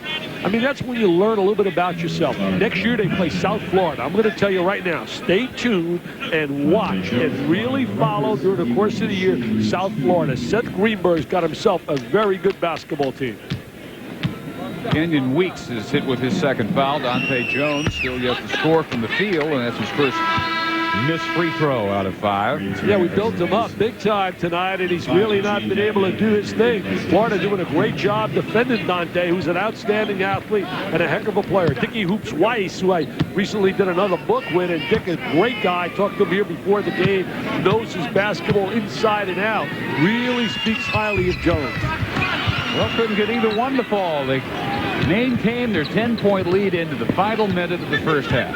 I mean, that's when you learn a little bit about yourself. Next year, they play South Florida. I'm going to tell you right now, stay tuned and watch and really follow during the course of the year South Florida. Seth Greenberg's got himself a very good basketball team. Kenyan Weeks is hit with his second foul. Dante Jones still yet to score from the field, and that's his first missed free throw out of 5. Yeah, we built him up big time tonight, and he's really not been able to do his thing. Florida doing a great job defending Dante, who's an outstanding athlete and a heck of a player. Dickie Hoops Weiss, who I recently did another book with, and Dick, a great guy, talked to him here before the game, knows his basketball inside and out, really speaks highly of Jones. Well, couldn't get either one to fall. They maintained their 10-point lead into the final minute of the first half.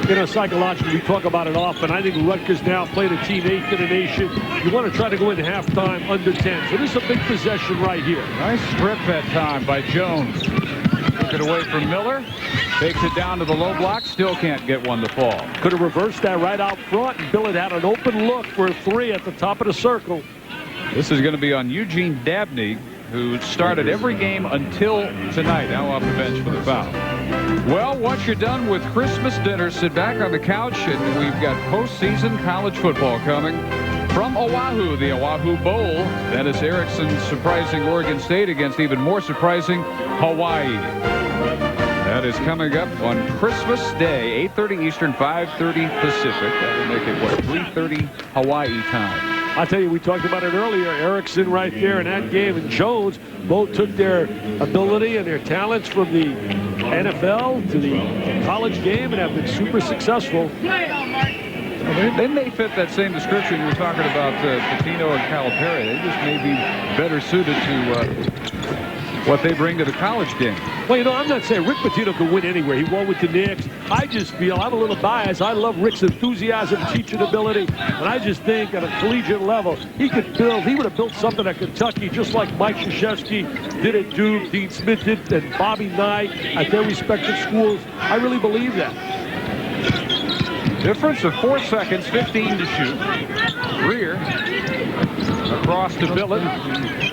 You know, psychologically, we talk about it often. I think Rutgers now played a team 8th in the nation. You want to try to go into halftime under 10. So this is a big possession right here. Nice strip that time by Jones. Took it away from Miller. Takes it down to the low block. Still can't get one to fall. Could have reversed that right out front. And Billett had an open look for a 3 at the top of the circle. This is going to be on Eugene Dabney, who started every game until tonight, now off the bench for the foul. Well, once you're done with Christmas dinner, sit back on the couch, and we've got postseason college football coming from Oahu, the Oahu Bowl. Dennis Erickson surprising Oregon State against even more surprising Hawaii. That is coming up on Christmas Day, 8:30 Eastern, 5:30 Pacific. That will make it, what, 3:30 Hawaii time. I tell you, we talked about it earlier. Erickson right there in that game, and Jones both took their ability and their talents from the NFL to the college game and have been super successful. They may fit that same description you were talking about Patino and Calipari. They just may be better suited to what they bring to the college game. Well, you know, I'm not saying Rick Pitino could win anywhere. He won with the Knicks. I just feel, I'm a little biased. I love Rick's enthusiasm, teaching ability, and I just think at a collegiate level, he would have built something at Kentucky just like Mike Krzyzewski did at Duke, Dean Smith did, and Bobby Knight at their respective schools. I really believe that. Difference of 4 seconds, 15 to shoot. Greer across to Billett.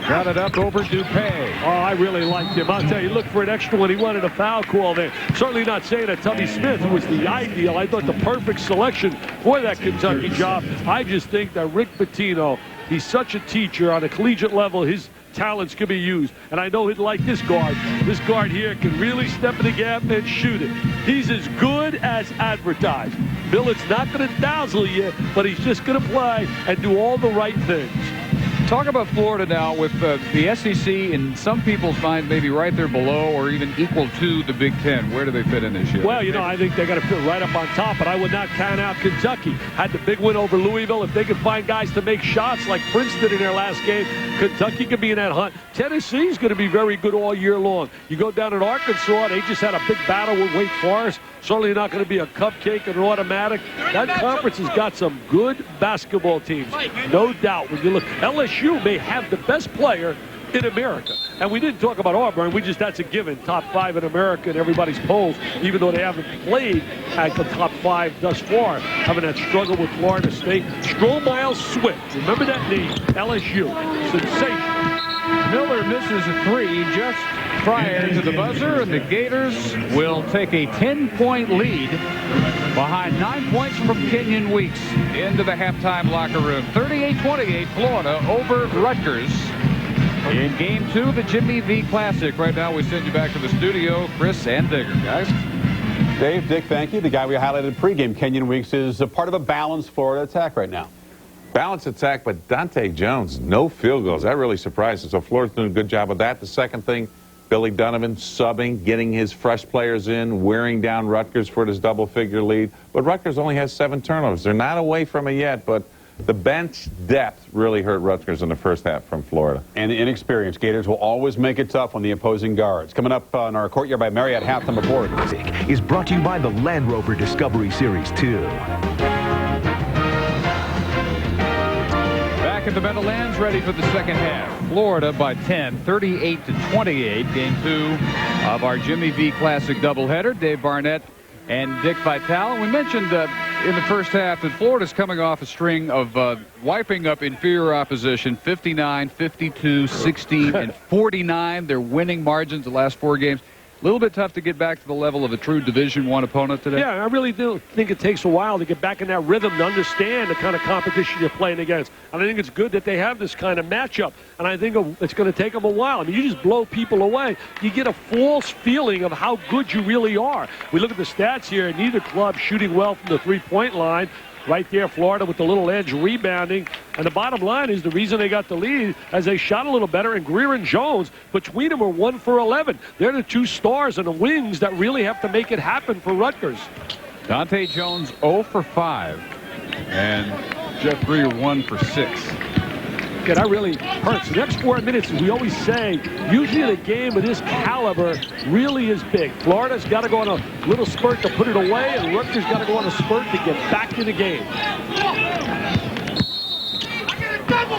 Got it up over Dupay. Oh, I really liked him. I'll tell you, look for an extra one. He wanted a foul call there. Certainly not saying that Tubby Smith, who was the ideal, I thought the perfect selection for that Kentucky job. I just think that Rick Pitino, he's such a teacher on a collegiate level. His talents can be used. And I know he'd like this guard. This guard here can really step in the gap and shoot it. He's as good as advertised. Billett's not going to dazzle you, but he's just going to play and do all the right things. Talk about Florida now with the SEC, in some people's mind, maybe right there below or even equal to the Big Ten. Where do they fit in this year? Well, you know, I think they got to fit right up on top, but I would not count out Kentucky. Had the big win over Louisville. If they could find guys to make shots like Prince did in their last game, Kentucky could be in that hunt. Tennessee's going to be very good all year long. You go down in Arkansas, they just had a big battle with Wake Forest. Certainly not going to be a cupcake and an automatic. That conference has got some good basketball teams, no doubt. When you look, LSU may have the best player in America. And we didn't talk about Auburn. That's a given. Top 5 in America in everybody's polls, even though they haven't played at the top 5 thus far. Having that struggle with Florida State. Stromile Swift. Remember that name. LSU. Sensation. Miller misses a 3 just prior to the buzzer, and the Gators will take a 10-point lead behind 9 points from Kenyan Weeks into the halftime locker room. 38-28 Florida over Rutgers in Game 2 of the Jimmy V Classic. Right now we send you back to the studio, Chris and Digger. Guys. Dave, Dick, thank you. The guy we highlighted pregame, Kenyan Weeks, is a part of a balanced Florida attack right now. Balanced attack, but Dante Jones, no field goals. That really surprised us. So Florida's doing a good job of that. The second thing, Billy Donovan subbing, getting his fresh players in, wearing down Rutgers for his double-figure lead. But Rutgers only has 7 turnovers. They're not away from it yet, but the bench depth really hurt Rutgers in the first half from Florida. And the inexperienced Gators will always make it tough on the opposing guards. Coming up on our Courtyard by Marriott halftime report is brought to you by the Land Rover Discovery Series 2. Back at the Meadowlands, ready for the second half. Florida by 10, 38-28. Game 2 of our Jimmy V Classic doubleheader. Dave Barnett and Dick Vitale. We mentioned in the first half that Florida's coming off a string of wiping up inferior opposition, 59, 52, 16, and 49. They're winning margins the last 4 games. A little bit tough to get back to the level of a true Division I opponent today. Yeah, I really do think it takes a while to get back in that rhythm to understand the kind of competition you're playing against. And I think it's good that they have this kind of matchup. And I think it's going to take them a while. I mean, you just blow people away. You get a false feeling of how good you really are. We look at the stats here. Neither club shooting well from the three-point line. Right there, Florida with the little edge rebounding. And the bottom line is the reason they got the lead as they shot a little better. And Greer and Jones, between them, were 1 for 11. They're the 2 stars and the wings that really have to make it happen for Rutgers. Dante Jones 0 for 5. And Jeff Greer 1 for 6. Yeah, that really hurts. The next 4 minutes, as we always say, usually the game of this caliber really is big. Florida's got to go on a little spurt to put it away, and Rutgers got to go on a spurt to get back in the game.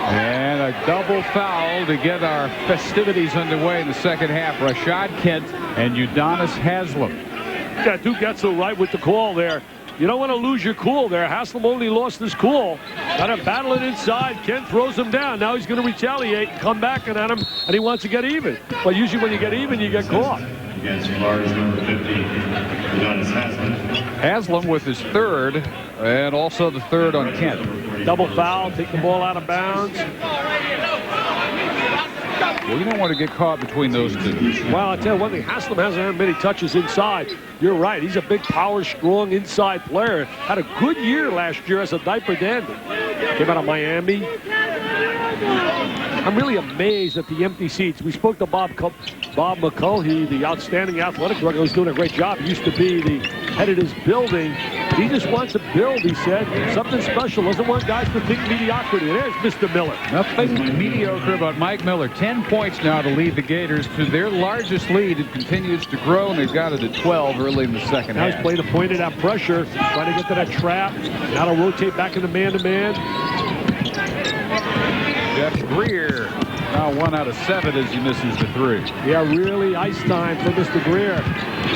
And a double foul to get our festivities underway in the second half. Rashad Kent and Udonis Haslam. Yeah, Duke Etzel right with the call there. You don't want to lose your cool there. Haslam only lost his cool. Got to battle it inside. Kent throws him down. Now he's going to retaliate, come back at him, and he wants to get even. But usually when you get even, you get caught. Against Florida's number 50, Udonis Haslam. Haslam with his 3rd, and also the 3rd on Kent. Double foul, take the ball out of bounds. Well, you don't want to get caught between those two. Well, I'll tell you one thing. Haslam hasn't had many touches inside. You're right. He's a big, power, strong inside player. Had a good year last year as a diaper dandy. Came out of Miami. I'm really amazed at the empty seats. We spoke to Bob McCulhey, the outstanding athletic director, who's doing a great job. He used to be the head of this building. He just wants to build, he said, something special. Doesn't want guys to think mediocrity. There's Mr. Miller. Nothing mediocre about Mike Miller. 10 points now to lead the Gators to their largest lead. It continues to grow, and they've got it at 12 early in the second now half. He's playing the point of that pressure, trying to get to that trap. Now to rotate back into man-to-man. Jeff Greer now 1 out of 7 as he misses the 3. Yeah, really ice time for Mr. Greer.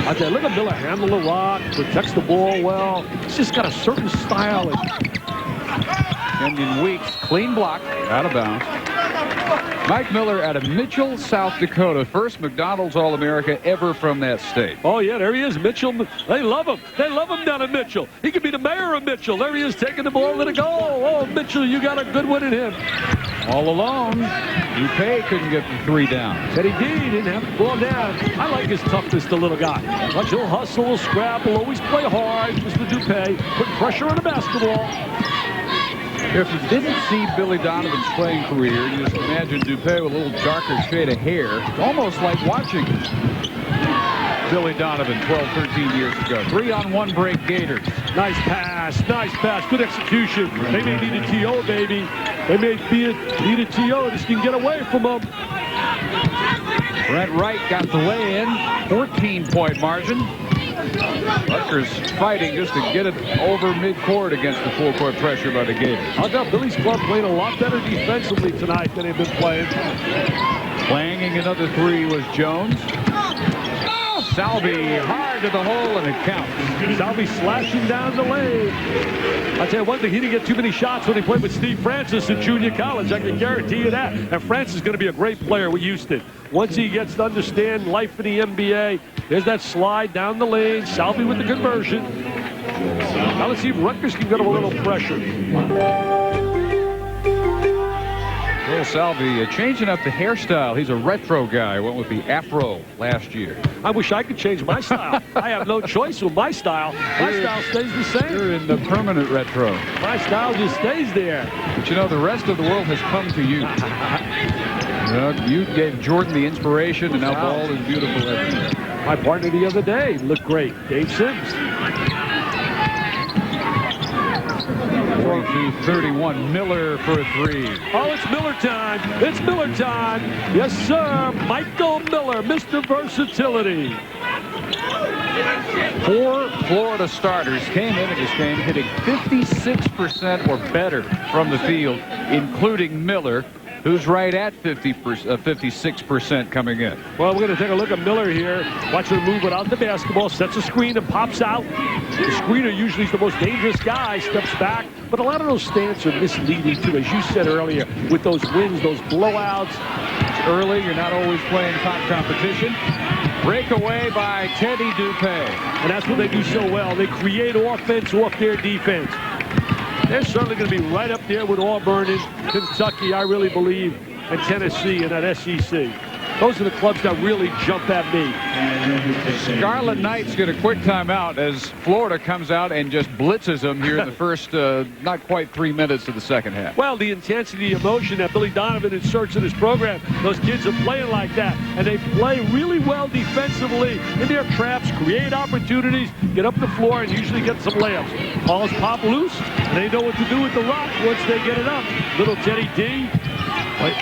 I tell you, look at Miller handle the rock, protects the ball well. He's just got a certain style. Kenyan Weeks, clean block, out of bounds. Mike Miller out of Mitchell, South Dakota. First McDonald's All-America ever from that state. Oh, yeah, there he is, Mitchell. They love him. They love him down in Mitchell. He could be the mayor of Mitchell. There he is taking the ball to the goal. Oh, Mitchell, you got a good one in him. All alone. Dupay couldn't get the 3 down. Teddy D didn't have the ball down. I like his toughness, the little guy. He'll hustle, scrabble, always play hard. Mr. Dupay, putting pressure on the basketball. If you didn't see Billy Donovan's playing career, you just imagine Dupay with a little darker shade of hair. It's almost like watching Billy Donovan 12, 13 years ago. 3-on-1 break Gators. Nice pass, good execution. They may need a TO, baby. They may need a TO, just can get away from them. Brent Wright got the lay-in, 14-point margin. Rutgers fighting just to get it over midcourt against the full-court pressure by the Gators. I'll tell Billy's club playing a lot better defensively tonight than they've been playing. Clanging another 3 was Jones. Salvi hard to the hole, and it counts. Salvi slashing down the lane. I'll tell you one thing, he didn't get too many shots when he played with Steve Francis in junior college. I can guarantee you that. And Francis is going to be a great player with Houston. Once he gets to understand life in the NBA, there's that slide down the lane. Salvi with the conversion. Now let's see if Rutgers can get him a little pressure. Little Salvi changing up the hairstyle. He's a retro guy. Went with the afro last year. I wish I could change my style. I have no choice with my style. My style stays the same. You're in the permanent retro. My style just stays there. But you know, the rest of the world has come to you. You gave Jordan the inspiration, and now ball is beautiful everywhere. My partner the other day looked great. Dave Sims. 42-31. Miller for a three. Oh, it's Miller time. It's Miller time. Yes, sir. Michael Miller, Mr. Versatility. 4 Florida starters came into this game hitting 56% or better from the field, including Miller, who's right at 56% coming in. Well, we're going to take a look at Miller here. Watch him move without the basketball, sets a screen and pops out. The screener usually is the most dangerous guy, steps back. But a lot of those stance are misleading, too, as you said earlier, with those wins, those blowouts. It's early. You're not always playing top competition. Breakaway by Teddy Dupay. And that's what they do so well. They create offense off their defense. They're certainly going to be right up there with Auburn and Kentucky, I really believe, and Tennessee and that SEC. Those are the clubs that really jump at me. Scarlet Knights get a quick timeout as Florida comes out and just blitzes them here in the first, not quite 3 minutes of the second half. Well, the intensity, emotion that Billy Donovan inserts in his program, those kids are playing like that, and they play really well defensively in their traps, create opportunities, get up the floor, and usually get some layups. Balls pop loose, and they know what to do with the rock once they get it up. Little Teddy D.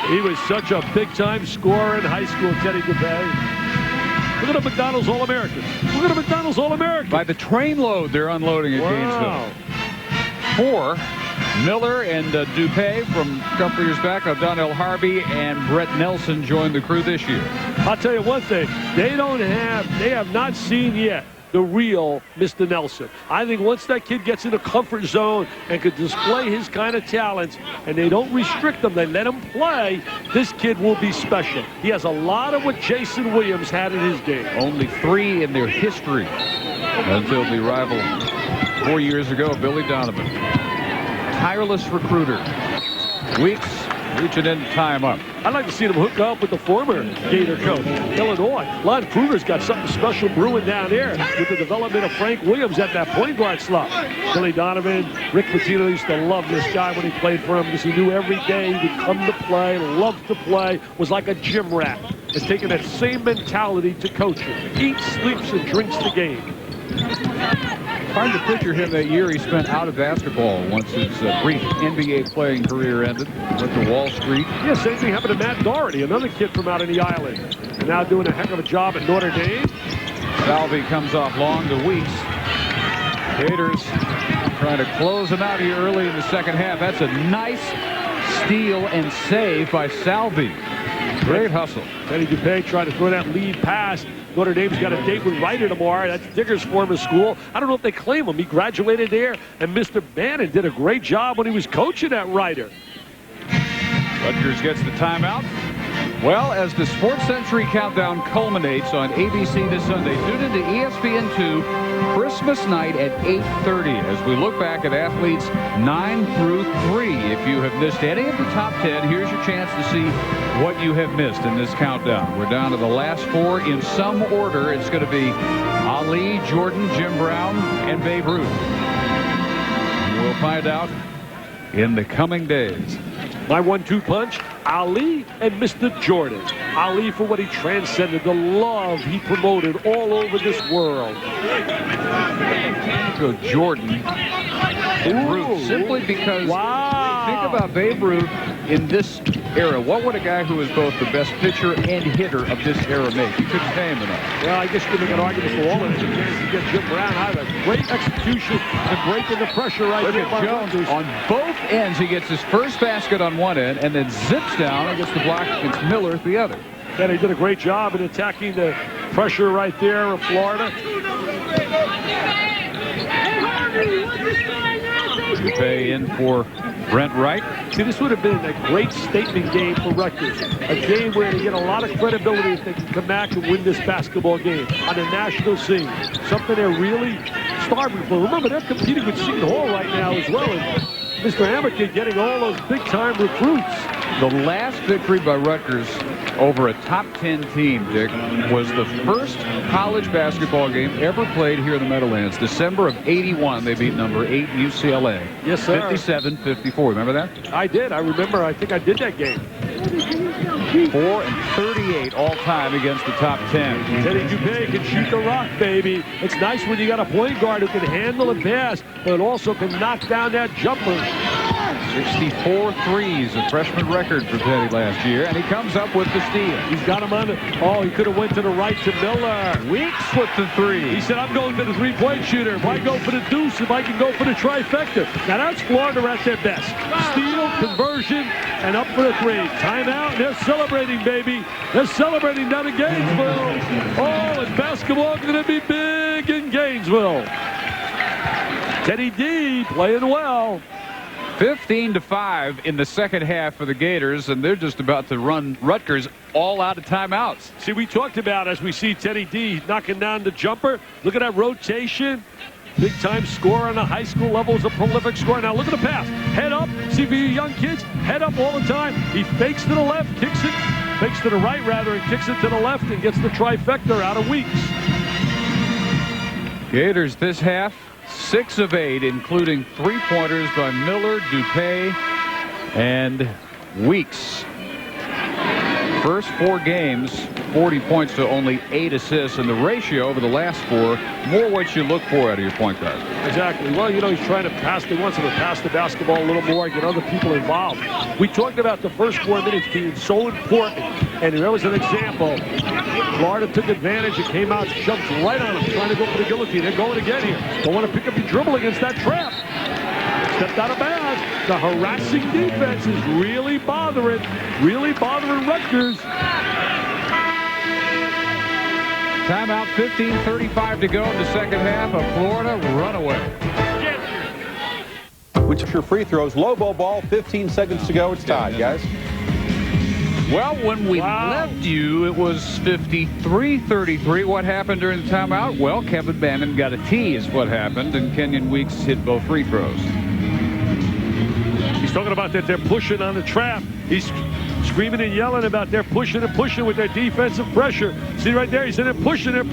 He was such a big-time scorer in high school, Teddy Dupay. Look at the McDonald's All-American. Look at the McDonald's All-American. By the trainload, they're unloading at Gainesville. 4, Miller and Dupay from a couple years back. Donnell Harvey and Brett Nelson joined the crew this year. I'll tell you one thing. They have not seen yet the real Mr. Nelson. I think once that kid gets in a comfort zone and could display his kind of talents, and they don't restrict him, they let him play, this kid will be special. He has a lot of what Jason Williams had in his day. Only 3 in their history until the rival 4 years ago, Billy Donovan. Tireless recruiter. Weeks reaching in time up. I'd like to see them hook up with the former Gator coach, Illinois. Lon Kruger's got something special brewing down there with the development of Frank Williams at that point guard slot. Billy Donovan, Rick Pitino used to love this guy when he played for him because he knew every day he would come to play, loved to play, was like a gym rat. Has taken that same mentality to coaching. Eats, sleeps, and drinks the game. Hard to picture him that year he spent out of basketball once his brief NBA playing career ended. Went to Wall Street. Yeah, same thing happened to Matt Doherty, another kid from out on the island. And now doing a heck of a job at Notre Dame. Salvi comes off long to Weeks. Gators trying to close him out here early in the second half. That's a nice steal and save by Salvi. Great hustle. Teddy Dupay trying to throw that lead pass. Notre Dame's got a date with Ryder tomorrow. That's Digger's former school. I don't know if they claim him. He graduated there, and Mr. Bannon did a great job when he was coaching at Ryder. Rutgers gets the timeout. Well, as the Sports Century Countdown culminates on ABC this Sunday, tune into ESPN2 Christmas night at 8:30 as we look back at athletes 9 through 3. If you have missed any of the top 10, here's your chance to see what you have missed in this countdown. We're down to the last 4 in some order. It's going to be Ali, Jordan, Jim Brown, and Babe Ruth. And we'll find out in the coming days. My 1-2 punch, Ali and Mr. Jordan. Ali for what he transcended, the love he promoted all over this world. Go Jordan and Ruth, simply because think about Babe Ruth in this era. What would a guy who is both the best pitcher and hitter of this era make? You couldn't pay him enough. Well, I guess you can make an argument for all of it. You get Jim Brown either. Great execution and breaking the pressure right there. Look at Jones on both ends. He gets his first basket on one end and then zips down and gets the block against Miller at the other. Yeah, he did a great job in attacking the pressure right there of Florida. Dupay in for Brent Wright. See, this would have been a great statement game for Rutgers. A game where they get a lot of credibility if they can come back and win this basketball game on the national scene. Something they're really starving for. Remember, they're competing with Seton Hall right now as well. And Mr. Hamilton getting all those big-time recruits. The last victory by Rutgers over a top 10 team, Dick, was the first college basketball game ever played here in the Meadowlands. December of '81, they beat number 8 UCLA. Yes, sir. 57-54. Remember that? I did. I remember. I think I did that game. 4-38 all-time against the top 10. Teddy Dupay can shoot the rock, baby. It's nice when you got a point guard who can handle and pass, but also can knock down that jumper. 64 threes, a freshman record for Teddy last year, and he comes up with the steal. He's got him on it. Oh, he could have went to the right to Miller. Weeks with the three. He said, I'm going to the three-point shooter. If I go for the deuce, if I can go for the trifecta. Now, that's Florida at their best. Steal, conversion, and up for the three. Timeout. They're celebrating, baby. They're celebrating down in Gainesville. Oh, and basketball going to be big in Gainesville. Teddy D playing well. 15-5 in the second half for the Gators, and they're just about to run Rutgers all out of timeouts. See, we talked about, as we see Teddy D knocking down the jumper. Look at that rotation. Big-time scorer on the high school level, is a prolific scorer. Now look at the pass. Head up. See, for you young kids, head up all the time. He fakes to the left, kicks it, fakes to the right, rather, and kicks it to the left and gets the trifecta out of Weeks. Gators this half, 6 of 8, including 3-pointers by Miller, Dupay, and Weeks. First 4 games, 40 points to only 8 assists, and the ratio over the last 4, more what you look for out of your point guard. Exactly. Well, you know, he's trying to pass. He wants him to pass the basketball a little more, get other people involved. We talked about the first 4 minutes being so important, and there was an example. Florida took advantage. It came out, shoved right on him, trying to go for the guillotine. They're going again here. Don't want to pick up your dribble against that trap. Stepped out of bounds. The harassing defense is really bothering Rutgers. Timeout, 15:35 to go in the second half. A Florida runaway. Which is your free throws. Lobo ball, 15 seconds to go. It's tied, guys. Well, when we left you, it was 53-33. What happened during the timeout? Well, Kevin Bannon got a tee is what happened, and Kenyan Weeks hit both free throws. He's talking about that they're pushing on the trap. He's screaming and yelling about they're pushing and pushing with their defensive pressure. See right there, he said they're pushing. And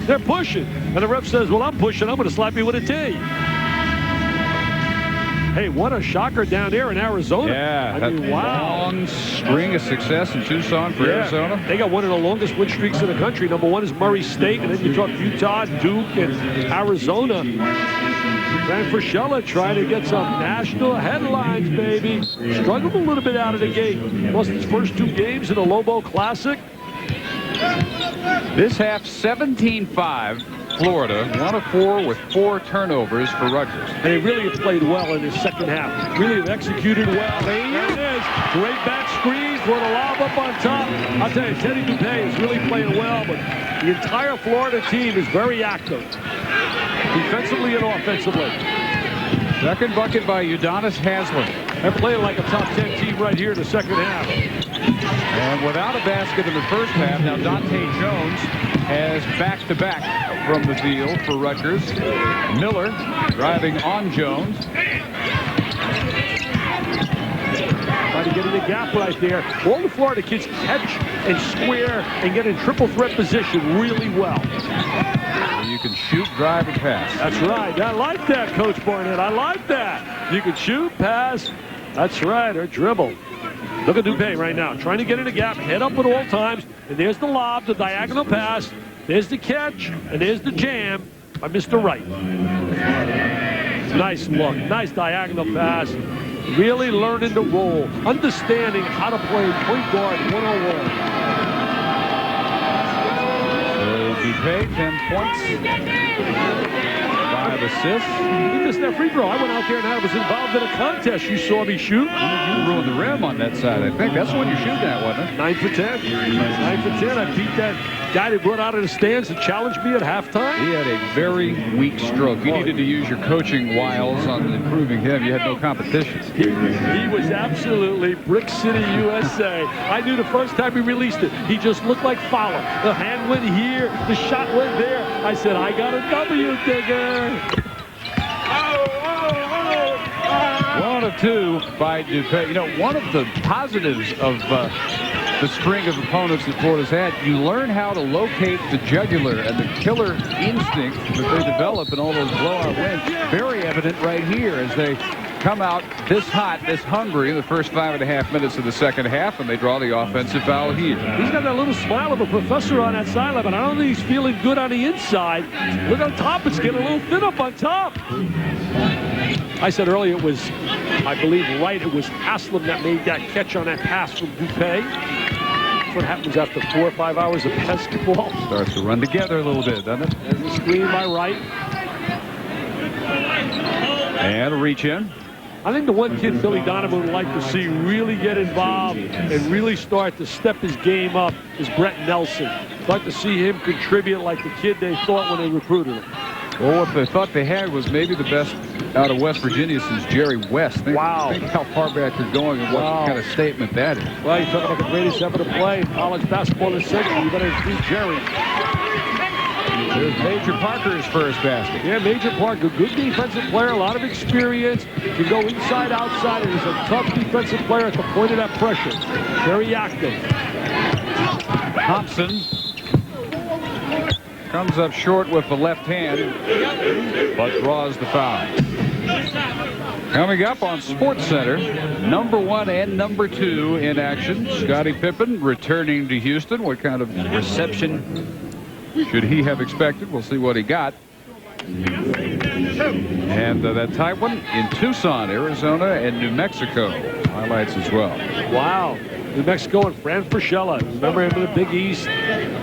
the ref says, well, I'm pushing. I'm going to slap you with a tee. Hey, what a shocker down there in Arizona. Yeah, I mean, wow. Long string of success in Tucson for Arizona. They got one of the longest win streaks in the country. Number 1 is Murray State, and then you talk Utah, Duke, and Arizona. Fran Fraschilla trying to get some national headlines, baby. Struggled a little bit out of the gate. Lost his first 2 games in the Lobo Classic. This half, 17-5. Florida, 1 of 4 with 4 turnovers for Rutgers. And they really have played well in the second half. Really have executed well. There it is. Great back screen for the lob up on top. I'll tell you, Teddy Dupay is really playing well, but the entire Florida team is very active, defensively and offensively. Second bucket by Udonis Haslem. They're playing like a top 10 team right here in the second half. And without a basket in the first half, now Dante Jones has back-to-back from the field for Rutgers. Miller driving on Jones. Trying to get in the gap right there. All the Florida kids catch and square and get in triple threat position really well. You can shoot, drive, and pass. That's right. I like that, Coach Barnett. I like that. You can shoot, pass. That's right, or dribble. Look at Dupay right now, trying to get in the gap, head up at all times. And there's the lob, the diagonal pass. There's the catch, and there's the jam by Mr. Wright. Nice look, nice diagonal pass. Really learning the role, understanding how to play point guard 101. So Dupay, 10 points. 5 assists. He missed that free throw. I went out there and I was involved in a contest. You saw me shoot. You ruined the rim on that side, I think. That's when you're shooting at, wasn't it? 9 for 10. 9 for 10. I beat that guy that brought out of the stands and challenged me at halftime. He had a very weak stroke. You needed to use your coaching wiles on improving him. You had no competition. He was absolutely Brick City, USA. I knew the first time he released it, he just looked like Fowler. The hand went here, the shot went there. I said, I got a W, digger. What a of 2 by DuPay. You know, one of the positives of the string of opponents that Florida's had, you learn how to locate the jugular and the killer instinct that they develop in all those blowout wins. Very evident right here as they come out this hot, this hungry in the first 5.5 minutes of the second half, and they draw the offensive foul here. He's got that little smile of a professor on that sideline, but I don't think he's feeling good on the inside. Look on top, it's getting a little thin up on top. I said earlier it was, I believe, right, it was Haslam that made that catch on that pass from DuPay. That's what happens after 4 or 5 hours of basketball. Starts to run together a little bit, doesn't it? There's a screen by Wright. And a reach in. I think the one kid Billy Donovan would like to see really get involved and really start to step his game up is Brett Nelson. I'd like to see him contribute like the kid they thought when they recruited him. Well, what they thought they had was maybe the best out of West Virginia since Jerry West. Think how far back you're going and what kind of statement that is. Well, you're talking about the greatest ever to play college basketball this century. You better beat Jerry. There's Major Parker's first basket. Yeah, Major Parker, good defensive player, a lot of experience. Can go inside, outside, and is a tough defensive player at the point of that pressure. Very active. Thompson comes up short with the left hand, but draws the foul. Coming up on SportsCenter, number 1 and number 2 in action. Scottie Pippen returning to Houston. What kind of reception should he have expected? We'll see what he got. And that tight one in Tucson, Arizona, and New Mexico. Highlights as well. Wow. New Mexico and Fran Fraschilla. Remember him in the Big East.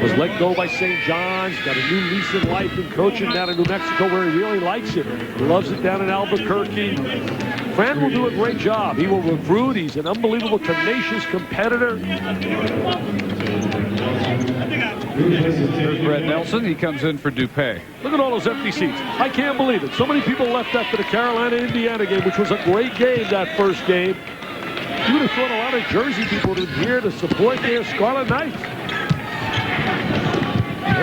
Was let go by St. John's. Got a new lease in life in coaching down in New Mexico where he really likes it. Loves it down in Albuquerque. Fran will do a great job. He will recruit. He's an unbelievable, tenacious competitor. There's Brett Nelson. He comes in for DuPay. Look at all those empty seats. I can't believe it. So many people left after the Carolina-Indiana game, which was a great game, that first game. You would have thought a lot of Jersey people would have been here to support their Scarlet Knights.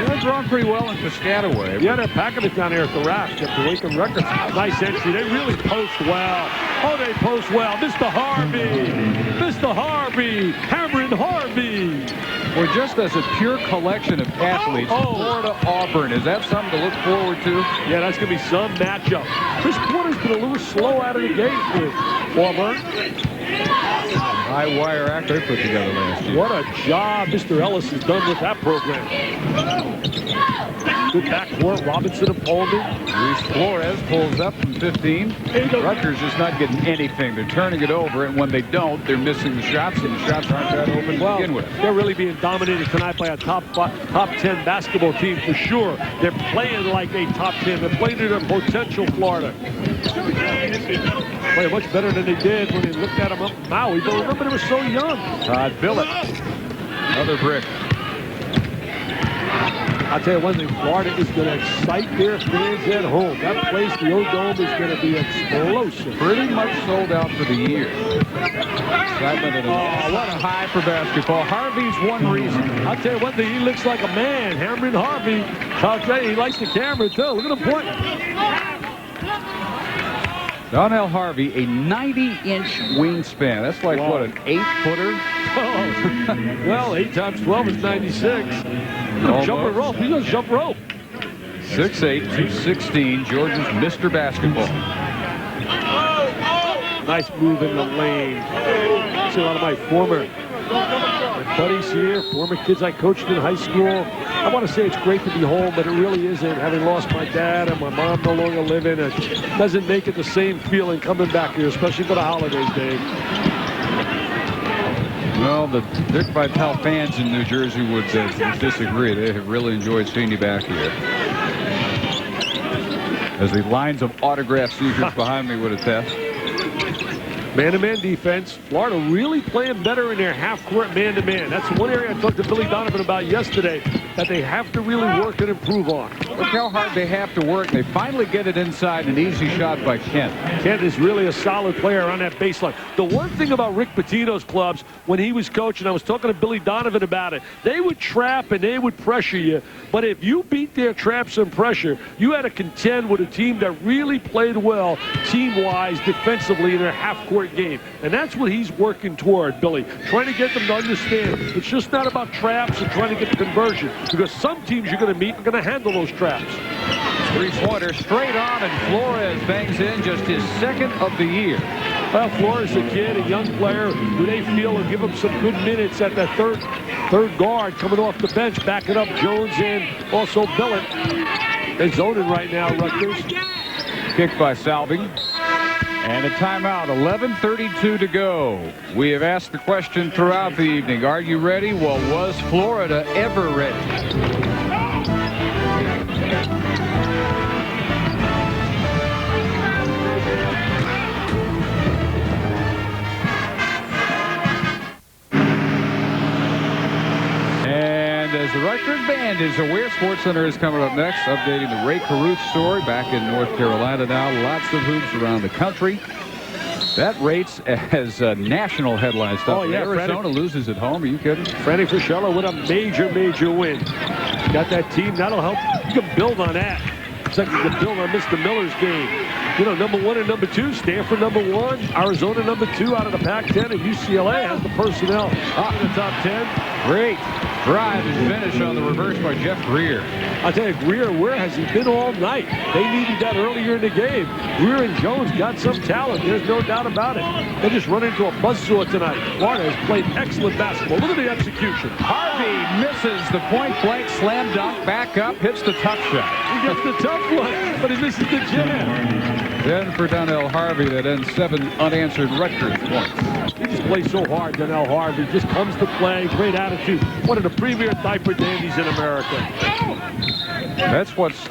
They're drawn pretty well in Piscataway. Yeah, they're packing it down there at the raft at the Wakem Records. Nice entry. They really post well. Oh, they post well. Mr. Harvey. Mr. Harvey. Cameron Harvey. Well, just as a pure collection of athletes, Florida Auburn, is that something to look forward to? Yeah, that's going to be some matchup. Chris Porter's been a little slow out of the gate with Auburn. High wire act they put together last year. What a job Mr. Ellis has done with that program. Good backcourt, Robinson and Pullman. Luis Flores pulls up from 15. Rutgers is not getting anything. They're turning it over, and when they don't, they're missing the shots, and the shots aren't that open to begin with. They're really being dominated tonight by a top 10 basketball team for sure. They're playing like a top 10. They're playing to their potential, Florida. Play much better than they did when they looked at them up in Maui. But remember, they were so young. Todd Billett. Another brick. I'll tell you one thing, Florida is going to excite their fans at home. That place, the O-Dome, is going to be explosive. Pretty much sold out for the year. Oh, what a high for basketball. Harvey's one reason. I'll tell you one thing, he looks like a man. Cameron Harvey. I'll tell you, he likes the camera, too. Look at him pointing. Donnell Harvey, a 90-inch wingspan. That's like, what, an 8-footer? Oh. Well, 8 times 12 is 96. Jump rope. He goes jump rope. 6'8", 216. Georgia's Mr. Basketball. Nice move in the lane. See a lot of my former buddies here, former kids I coached in high school. I want to say it's great to be home, but it really isn't. Having lost my dad and my mom no longer living, it doesn't make it the same feeling coming back here, especially for the holidays, Dave. Well, the Dick Vitale fans in New Jersey would disagree. They have really enjoyed seeing you back here. As the lines of autograph seekers behind me would attest. Man-to-man defense. Florida really playing better in their half-court man-to-man. That's one area I talked to Billy Donovan about yesterday. that they have to really work and improve on. Look how hard they have to work. They finally get it inside, an easy shot by Kent. Kent is really a solid player on that baseline. The one thing about Rick Pitino's clubs, when he was coaching, I was talking to Billy Donovan about it, they would trap and they would pressure you. But if you beat their traps and pressure, you had to contend with a team that really played well team-wise, defensively in their half-court game. And that's what he's working toward, Billy, trying to get them to understand it's just not about traps and trying to get the conversion, because some teams you're going to meet are going to handle those traps. Three-pointer straight on, and Flores bangs in just his second of the year. Well, Flores, a kid, a young player who they feel will give him some good minutes at that third guard coming off the bench, backing up Jones and also Billett. They're zoning right now, Rutgers. Kick by Salving. And a timeout, 11:32 to go. We have asked the question throughout the evening, are you ready? Well, was Florida ever ready? As the Rutgers band is aware, SportsCenter is coming up next, updating the Ray Caruth story back in North Carolina now. Lots of hoops around the country. That rates as national headline stuff. Oh, yeah, Arizona loses at home. Are you kidding? Franny Fischella with a major win. Got that team. That'll help. You can build on that. It's like you can build on Mr. Miller's game. You know, number 1 and number 2, Stanford number 1, Arizona number 2 out of the Pac-10, and UCLA has the personnel up in the top 10. Great drive and finish on the reverse by Jeff Greer. I tell you, Greer, where has he been all night? They needed that earlier in the game. Greer and Jones got some talent. There's no doubt about it. They just run into a buzzsaw tonight. Florida has played excellent basketball. Look at the execution. Harvey misses the point-blank slam dunk, back up, hits the tough shot. He gets the tough one, but he misses the jam. Then for Donnell Harvey, that ends 7 unanswered Rutgers points. He just plays so hard, Donnell Harvey. Just comes to play, great attitude. One of the premier diaper dandies in America. That's what's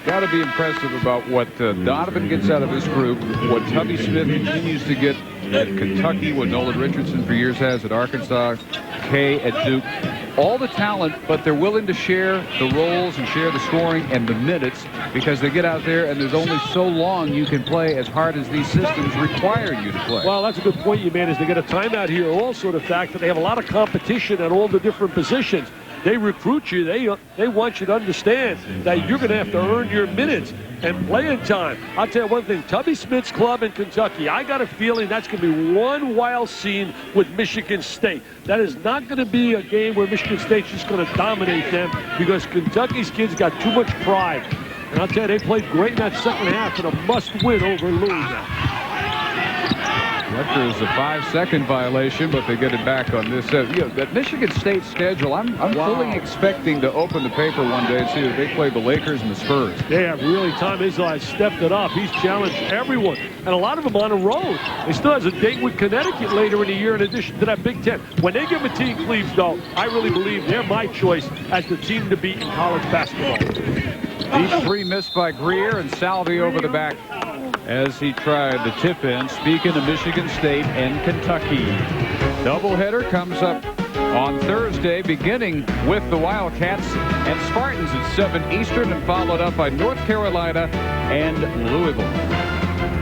got to be impressive about what Donovan gets out of this group, what Tubby Smith continues to get at Kentucky, what Nolan Richardson for years has at Arkansas, Kay at Duke. All the talent, but they're willing to share the roles and share the scoring and the minutes because they get out there and there's only so long you can play as hard as these systems require you to play. Well, that's a good point you made, is they get a timeout here. Also the fact that they have a lot of competition at all the different positions. They recruit you. They want you to understand that you're going to have to earn your minutes and playing time. I'll tell you one thing, Tubby Smith's club in Kentucky, I got a feeling that's going to be one wild scene with Michigan State. That is not going to be a game where Michigan State's just going to dominate them because Kentucky's kids got too much pride. And I'll tell you, they played great in that second half and a must-win over Louisville. Rutgers a 5-second violation, but they get it back on this. That Michigan State schedule, I'm fully expecting to open the paper one day and see that they play the Lakers and the Spurs. They have really. Tom Izzo has stepped it up. He's challenged everyone, and a lot of them on the road. They still has a date with Connecticut later in the year in addition to that Big Ten. When they give a team Cleves, though, I really believe they're my choice as the team to beat in college basketball. These 3 missed by Greer and Salvy over the back as he tried to tip in. Speaking of Michigan State and Kentucky, doubleheader comes up on Thursday, beginning with the Wildcats and Spartans at 7 Eastern and followed up by North Carolina and Louisville.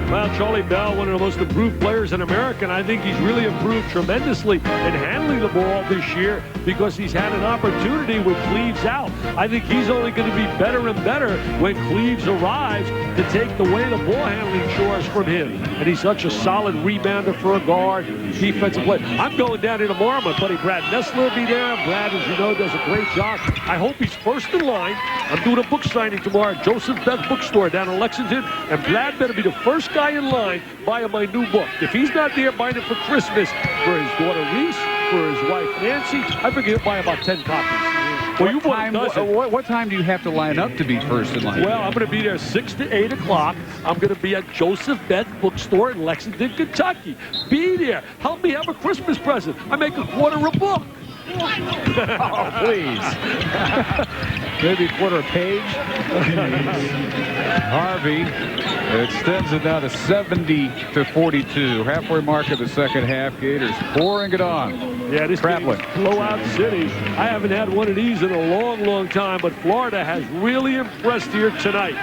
Well, Charlie Bell, one of the most improved players in America, and I think he's really improved tremendously in handling the ball this year because he's had an opportunity with Cleves out. I think he's only going to be better and better when Cleves arrives to take away the ball handling chores from him. And he's such a solid rebounder for a guard, defensive play. I'm going down here tomorrow. My buddy Brad Nessler will be there. Brad, as you know, does a great job. I hope he's first in line. I'm doing a book signing tomorrow at Joseph Beth Bookstore down in Lexington, and Brad better be the first guy in line buying my new book. If he's not there buying it for Christmas for his daughter Reese, for his wife Nancy, I figure he'll buy about 10 copies. Well, what time do you have to line up to be first in line? Well, I'm going to be there 6 to 8 o'clock. I'm going to be at Joseph Beth Bookstore in Lexington, Kentucky. Be there. Help me have a Christmas present. I make $1/4 a book. Oh, please. Maybe quarter page. Harvey extends it now to 70-42. Halfway mark of the second half. Gators pouring it on. Yeah, this Traveling. blowout city. I haven't had one of these in a long, long time, but Florida has really impressed here tonight.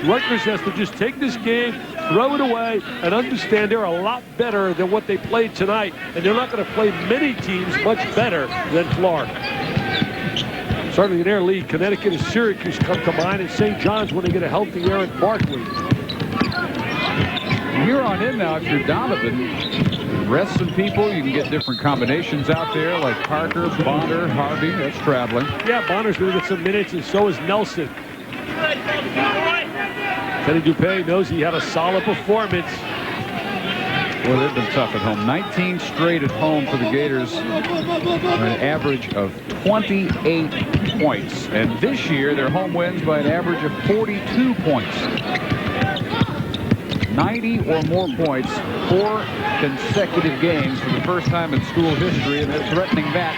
Rutgers has to just take this game, throw it away, and understand they're a lot better than what they played tonight, and they're not going to play many teams much better than Florida. Certainly in their league, Connecticut and Syracuse come to mind, and St. John's when they get a healthy Eric Barkley. Here on in now, if you're Donovan, rest some people. You can get different combinations out there like Parker, Bonner, Harvey. That's traveling. Yeah, Bonner's going to get some minutes, and so is Nelson. Teddy Dupay knows he had a solid performance. Well, they've been tough at home. 19 straight at home for the Gators, an average of 28 points. And this year, their home wins by an average of 42 points. 90 or more points, 4 consecutive games for the first time in school history, and they're threatening that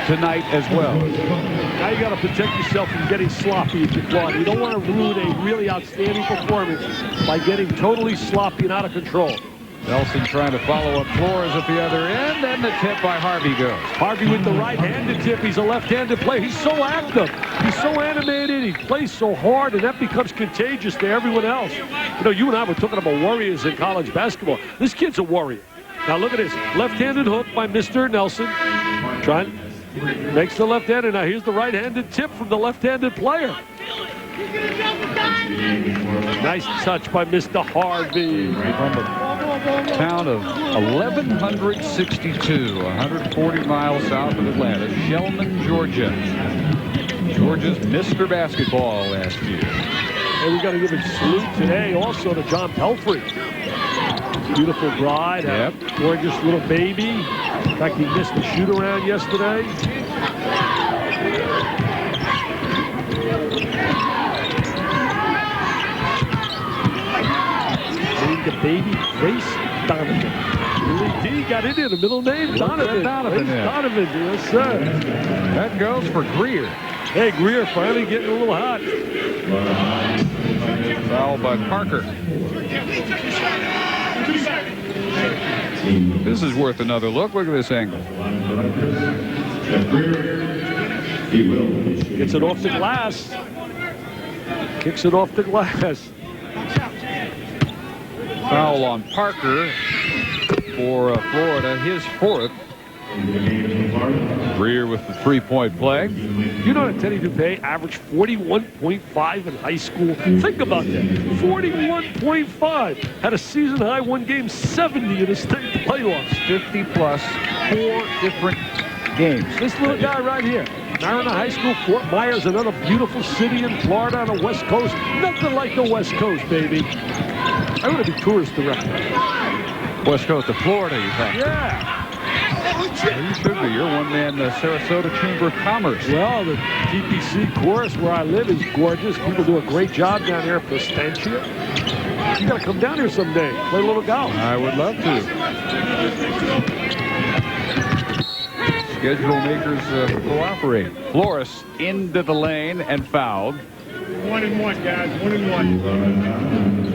tonight as well. Now you got to protect yourself from getting sloppy if you can. You don't want to ruin a really outstanding performance by getting totally sloppy and out of control. Nelson trying to follow up Flores at the other end, and the tip by Harvey goes. Harvey with the right-handed tip. He's a left-handed player. He's so active. He's so animated. He plays so hard, and that becomes contagious to everyone else. You know, you and I were talking about warriors in college basketball. This kid's a warrior. Now look at this. Left-handed hook by Mr. Nelson. Trying. Makes the left-handed. Now here's the right-handed tip from the left-handed player. Nice touch by Mr. Harvey. From the town of 1162, 140 miles south of Atlanta, Shellman, Georgia. Georgia's Mr. Basketball last year. And we got to give a salute today also to John Pelfrey. Beautiful bride, yep. Gorgeous little baby. In fact, he missed the shoot-around yesterday. Named the baby Grace Donovan. Willie D got in there, the middle name, Donovan. Donovan, Grace yeah. Donovan, yes, sir. That goes for Greer. Hey, Greer finally getting a little hot. Foul by Parker. This is worth another look. Look at this angle. Gets it off the glass. Kicks it off the glass. Foul on Parker for Florida, his fourth. Greer with the three-point play. You know that Teddy Dupay averaged 41.5 in high school. Think about that. 41.5. Had a season-high, one game 70 in the state playoffs. 50-plus, 4 different games. This little guy right here. Mariner High School, Fort Myers, another beautiful city in Florida on the West Coast. Nothing like the West Coast, baby. I want to be tourist director. West Coast of Florida, you think? Yeah. You should be. You're one-man Sarasota Chamber of Commerce. Well, the TPC course where I live is gorgeous. People do a great job down there for Stanchia. You got to come down here someday. Play a little golf. I would love to. Schedule makers cooperate. Flores into the lane and fouled. 1-and-1, guys. 1-and-1.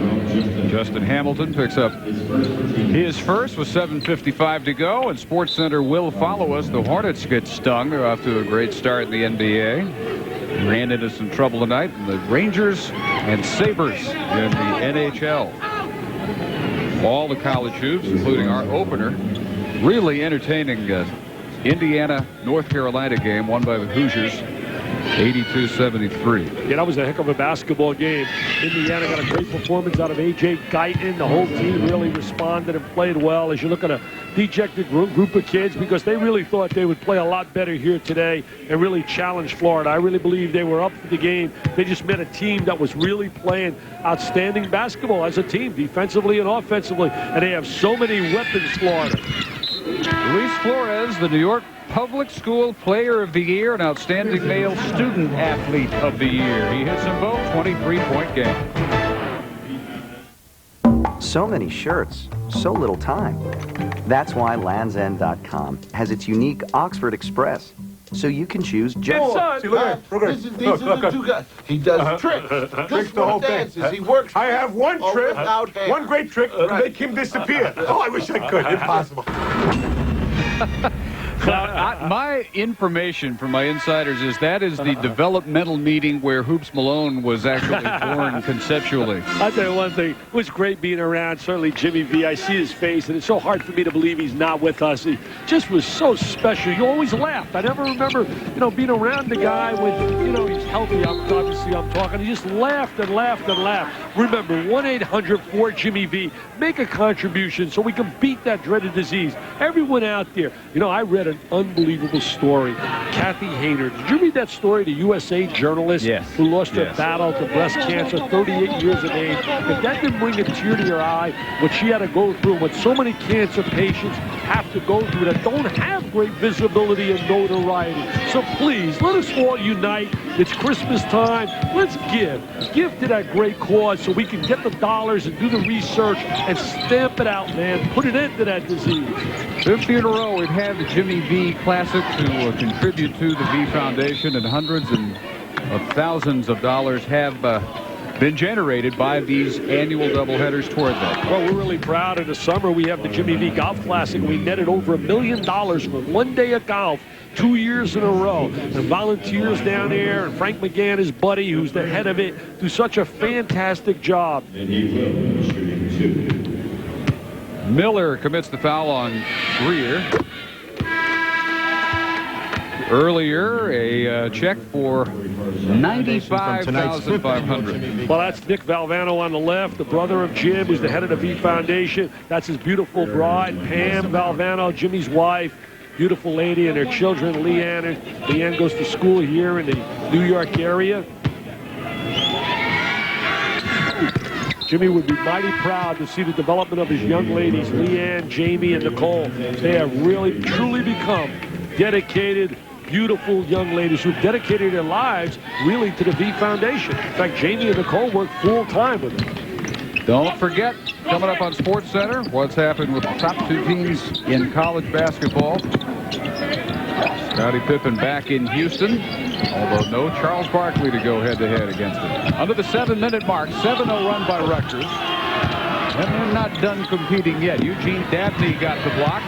Justin Hamilton picks up his first with 7:55 to go, and SportsCenter will follow us. The Hornets get stung. They're off to a great start in the NBA. Ran into some trouble tonight. And the Rangers and Sabres in the NHL. All the college hoops, including our opener. Really entertaining Indiana, North Carolina game won by the Hoosiers. 82-73. Yeah, that was a heck of a basketball game. Indiana got a great performance out of A.J. Guyton. The whole team really responded and played well. As you look at a dejected group of kids, because they really thought they would play a lot better here today and really challenge Florida. I really believe they were up for the game. They just met a team that was really playing outstanding basketball as a team, defensively and offensively. And they have so many weapons, Florida. Luis Flores, the New York Public School Player of the Year and Outstanding Male Student Athlete of the Year. He hits them both. 23-point game. So many shirts, so little time. That's why LandsEnd.com has its unique Oxford Express. so you can choose Good just... son. See, look, these are the two guys. He does tricks. Tricks the whole thing. He works. I have one trick, without hair. one great trick to make him disappear. Oh, I wish I could. Impossible. Now, my information from my insiders is that is the developmental meeting where Hoops Malone was actually born conceptually. I'll tell you one thing. It was great being around, certainly Jimmy V. I see his face, and it's so hard for me to believe he's not with us. He just was so special. You always laughed. I never remember, being around the guy when, he's healthy. Obviously, I'm talking. He just laughed and laughed and laughed. Remember, 1-800-4-JIMMY-V. Make a contribution so we can beat that dreaded disease. Everyone out there. I read an unbelievable story. Kathy Hayter. Did you read that story, the USA journalist who lost her battle to breast cancer, 38 years of age? If that didn't bring a tear to your eye, what she had to go through, what so many cancer patients have to go through that don't have great visibility and notoriety. So please, let us all unite. It's Christmas time. Let's give. Give to that great cause so we can get the dollars and do the research and stamp it out, man. Put an end to that disease. 50 in a row, we've had the Jimmy V Classic to contribute to the V Foundation, and hundreds of thousands of dollars have been generated by these annual doubleheaders toward that. Well, we're really proud. In the summer, we have the Jimmy V Golf Classic. We netted over $1 million for one day of golf, 2 years in a row. And volunteers down there, and Frank McGann, his buddy, who's the head of it, do such a fantastic job. And he will shooting 2. Miller commits the foul on Greer. Earlier, a check for $95,500. Well, that's Nick Valvano on the left, the brother of Jim, who's the head of the V Foundation. That's his beautiful bride, Pam Valvano, Jimmy's wife. Beautiful lady, and their children, Leanne. Leanne goes to school here in the New York area. Jimmy would be mighty proud to see the development of his young ladies, Leanne, Jamie, and Nicole. They have really, truly become dedicated, beautiful young ladies who've dedicated their lives really to the V Foundation. In fact, Jamie and Nicole work full-time with them. Don't forget, coming up on Sports Center, what's happened with the top two teams in college basketball. Scottie Pippen back in Houston, although no Charles Barkley to go head-to-head against him. Under the 7-minute mark, 7-0 run by Rutgers. And they're not done competing yet. Eugene Dabney got the block.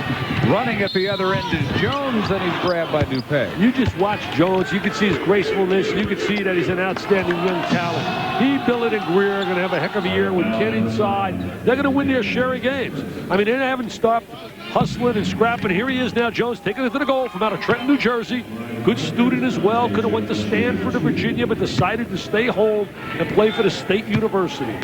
Running at the other end is Jones, and he's grabbed by Dupay. You just watch Jones. You can see his gracefulness. You can see that he's an outstanding young talent. He, Billett, and Greer are going to have a heck of a year with Ken inside. They're going to win their share of games. I mean, they haven't stopped hustling and scrapping. Here he is now, Jones, taking it to the goal from out of Trenton, New Jersey. Good student as well. Could have went to Stanford or Virginia, but decided to stay home and play for the State University.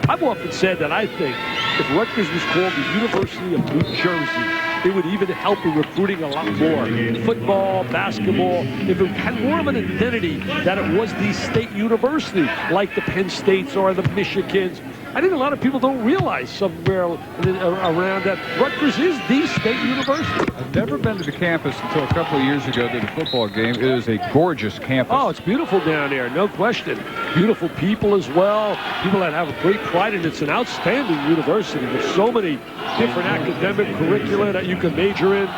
I've often said that I think if Rutgers was called the University of New Jersey, it would even help in recruiting a lot more. Football, basketball, if it had more of an identity that it was the state university, like the Penn States or the Michigans. I think a lot of people don't realize somewhere around that Rutgers is the state university. I've never been to the campus until a couple of years ago to the football game. It is a gorgeous campus. Oh, it's beautiful down there, no question. Beautiful people as well. People that have a great pride, and it's an outstanding university with so many different academic curricula that you can major in.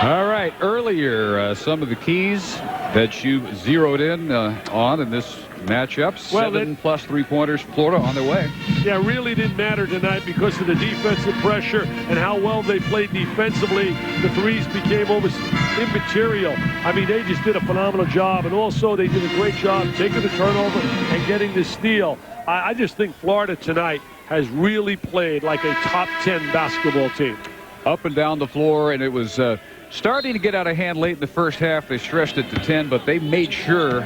All right, earlier, some of the keys that you zeroed in on in this matchup. Well, 7 plus 3-pointers, Florida on their way. Yeah, really didn't matter tonight because of the defensive pressure and how well they played defensively. The threes became almost immaterial. I mean, they just did a phenomenal job, and also they did a great job taking the turnover and getting the steal. I just think Florida tonight has really played like a top 10 basketball team. Up and down the floor, and it was starting to get out of hand late in the first half. They stretched it to 10, but they made sure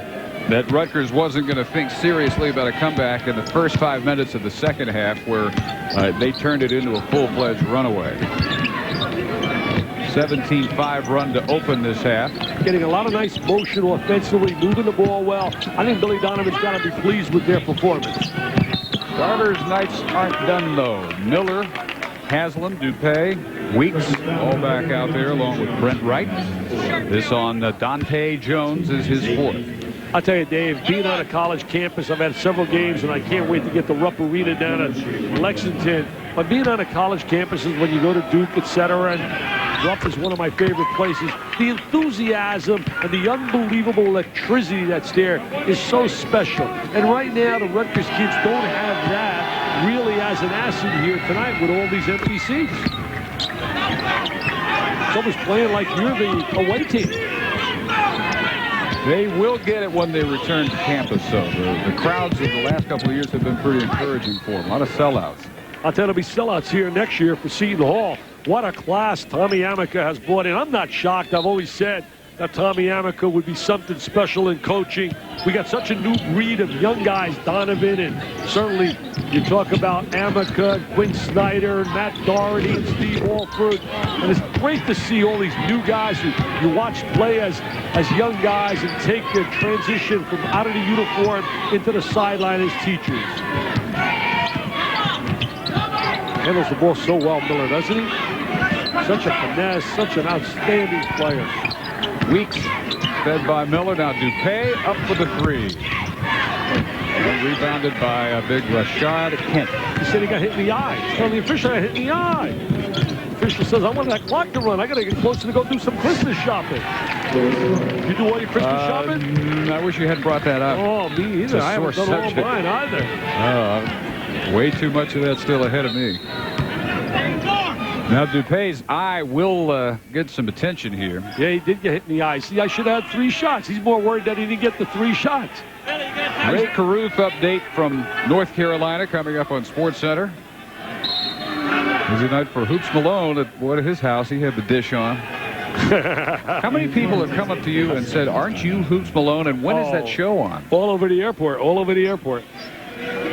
that Rutgers wasn't going to think seriously about a comeback in the first 5 minutes of the second half, where they turned it into a full-fledged runaway. 17-5 run to open this half. Getting a lot of nice motion offensively, moving the ball well. I think Billy Donovan's got to be pleased with their performance. Scarlet Knights aren't done, though. Miller, Haslam, Dupay, Weeks, all back out there along with Brent Wright. This on Dante Jones is his fourth. I'll tell you, Dave, being on a college campus, I've had several games, and I can't wait to get the Rupp Arena down in Lexington. But being on a college campus is when you go to Duke, et cetera, and Rupp is one of my favorite places. The enthusiasm and the unbelievable electricity that's there is so special. And right now, the Rutgers kids don't have that really as an asset here tonight with all these empty seats. It's almost playing like you're the away team. They will get it when they return to campus, so the crowds of the last couple of years have been pretty encouraging for them. A lot of sellouts. I'll tell you, there'll be sellouts here next year for Seton Hall. What a class Tommy Amica has brought in. I'm not shocked. I've always said that Tommy Amica would be something special in coaching. We got such a new breed of young guys, Donovan, and certainly you talk about Amica, Quinn Snyder, Matt Doherty, and Steve Alford. And it's great to see all these new guys who you watch play as young guys and take their transition from out of the uniform into the sideline as teachers. Handles the ball so well, Miller, doesn't he? Such a finesse, such an outstanding player. Weeks fed by Miller. Now Dupay up for the three. And rebounded by a big Rashad Kent. He said he got hit in the eye. Tell the official I hit in the eye. The official says, I want that clock to run. I got to get closer to go do some Christmas shopping. You do all your Christmas shopping? I wish you hadn't brought that up. Oh, me either. I haven't done all mine either. Way too much of that still ahead of me. Now Dupay's eye will get some attention here. Yeah, he did get hit in the eye. See, I should have had 3 shots. He's more worried that he didn't get the 3 shots. Ray Caruth update from North Carolina coming up on SportsCenter. Busy night for Hoops Malone at his house. He had the dish on. How many people have come up to you and said, aren't you Hoops Malone, and when is that show on? All over the airport, all over the airport.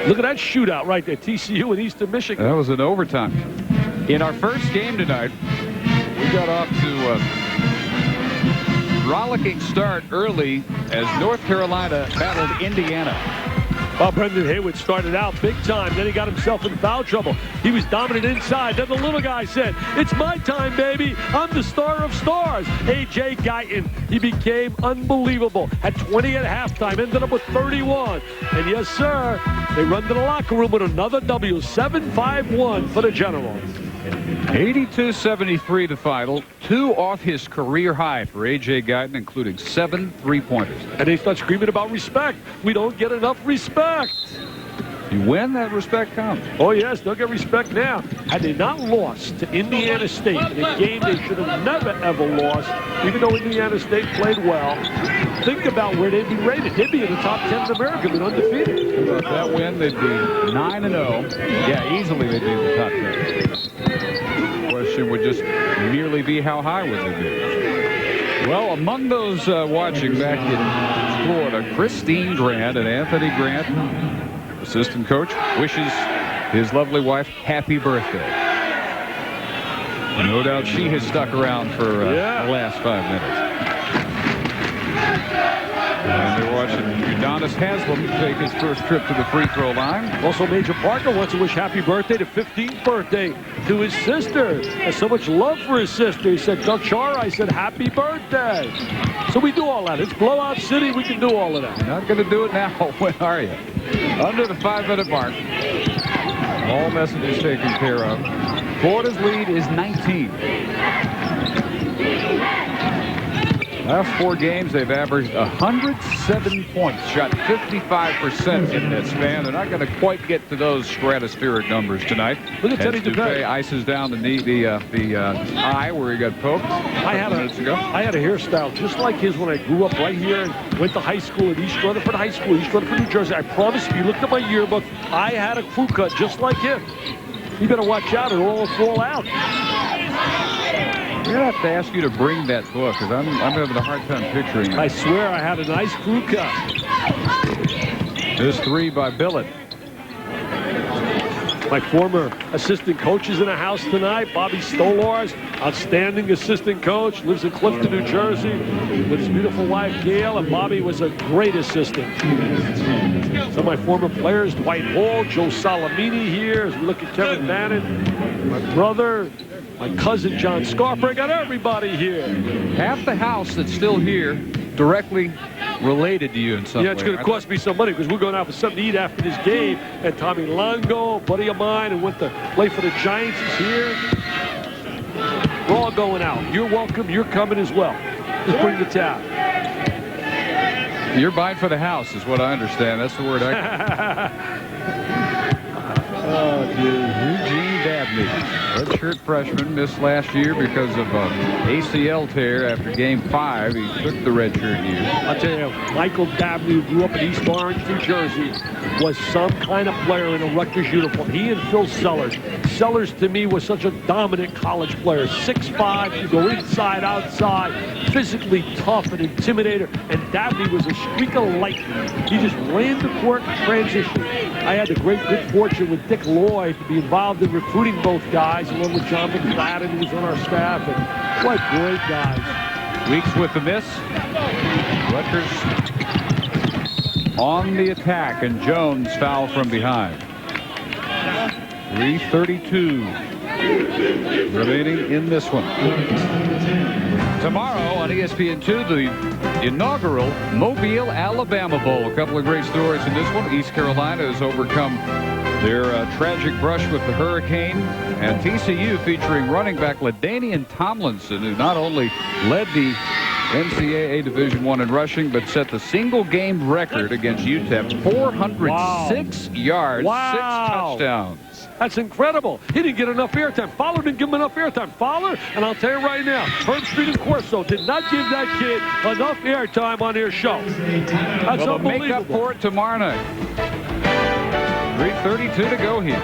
Look at that shootout right there, TCU and Eastern Michigan. That was an overtime. In our first game tonight, we got off to a rollicking start early as North Carolina battled Indiana. Well, Brendan Haywood started out big time. Then he got himself in foul trouble. He was dominant inside. Then the little guy said, it's my time, baby. I'm the star of stars. A.J. Guyton, he became unbelievable. Had 20 at halftime, ended up with 31. And yes, sir, they run to the locker room with another W, 7-5-1 for the Generals. 82-73 the final. 2 off his career high for A.J. Guyton, including 7 3-pointers. And they start screaming about respect. We don't get enough respect. You win, that respect comes. Oh, yes, they'll get respect now. Had they not lost to Indiana State in a game they should have never, ever lost, even though Indiana State played well, think about where they'd be rated. They'd be in the top 10 in America, but undefeated. If that win, they'd be 9-0. Yeah, easily they'd be in the top 10. The question would just merely be how high would they be? Well, among those watching back in Florida, Christine Grant and Anthony Grant, assistant coach, wishes his lovely wife happy birthday. No doubt she has stuck around for the last 5 minutes. And they're watching Udonis Haslem take his first trip to the free throw line. Also, Major Parker wants to wish happy birthday, the 15th birthday, to his sister. Has so much love for his sister. He said, Doug Chara, I said, happy birthday. So we do all that. It's Blowout City. We can do all of that. Not going to do it now. When are you? Under the 5-minute mark. All messages taken care of. Florida's lead is 19. Last 4 games, they've averaged 107 points, shot 55% in that span. They're not going to quite get to those stratospheric numbers tonight. Look at Teddy Dupay. Ices down the knee, the eye where he got poked. I had a hairstyle just like his when I grew up right here and went to high school at East Rutherford High School, East Rutherford, New Jersey. I promise you, looked at my yearbook, I had a crew cut just like him. You better watch out, it'll all fall out. We're going to have to ask you to bring that book, because I'm having a hard time picturing it. I swear I had a nice crew cut. This 3 by Billett. My former assistant coach is in the house tonight. Bobby Stolars, outstanding assistant coach, lives in Clifton, New Jersey, with his beautiful wife, Gail, and Bobby was a great assistant. Some of my former players, Dwight Hall, Joe Salamini here, as we look at Kevin Bannon, my brother, my cousin John Scarper. I got everybody here. Half the house that's still here directly related to you in some way. Yeah, it's going to cost me some money because we're going out for something to eat after this game. And Tommy Longo, a buddy of mine who went to play for the Giants, is here. We're all going out. You're welcome. You're coming as well. Just bring the tab. You're buying for the house is what I understand. That's the word I Oh, dude. Eugene Dabney, redshirt freshman, missed last year because of an ACL tear after Game 5. He took the redshirt year. I'll tell you, Michael Dabney, who grew up in East Orange, New Jersey, was some kind of player in a Rutgers uniform. He and Phil Sellers. Sellers, to me, was such a dominant college player. 6'5", you go inside, outside, physically tough and intimidator. And Dabney was a streak of lightning. He just ran the court and transitioned. I had the great good fortune with Dick Lloyd to be involved in recruiting both guys, along with John McFadden, who was on our staff. And what great guys. Weeks with the miss. Rutgers on the attack, and Jones foul from behind. 3:32 remaining in this one. Tomorrow on ESPN2, the inaugural Mobile, Alabama Bowl. A couple of great stories in this one. East Carolina has overcome their tragic brush with the hurricane, and TCU featuring running back LaDainian Tomlinson, who not only led the NCAA Division I in rushing, but set the single-game record against UTEP. 406 yards, 6 touchdowns. That's incredible. He didn't get enough airtime. Fowler didn't give him enough airtime. Fowler, and I'll tell you right now, Herb Street and Corso did not give that kid enough airtime on their show. That's unbelievable. Make up for it tomorrow night. 3:32 to go here.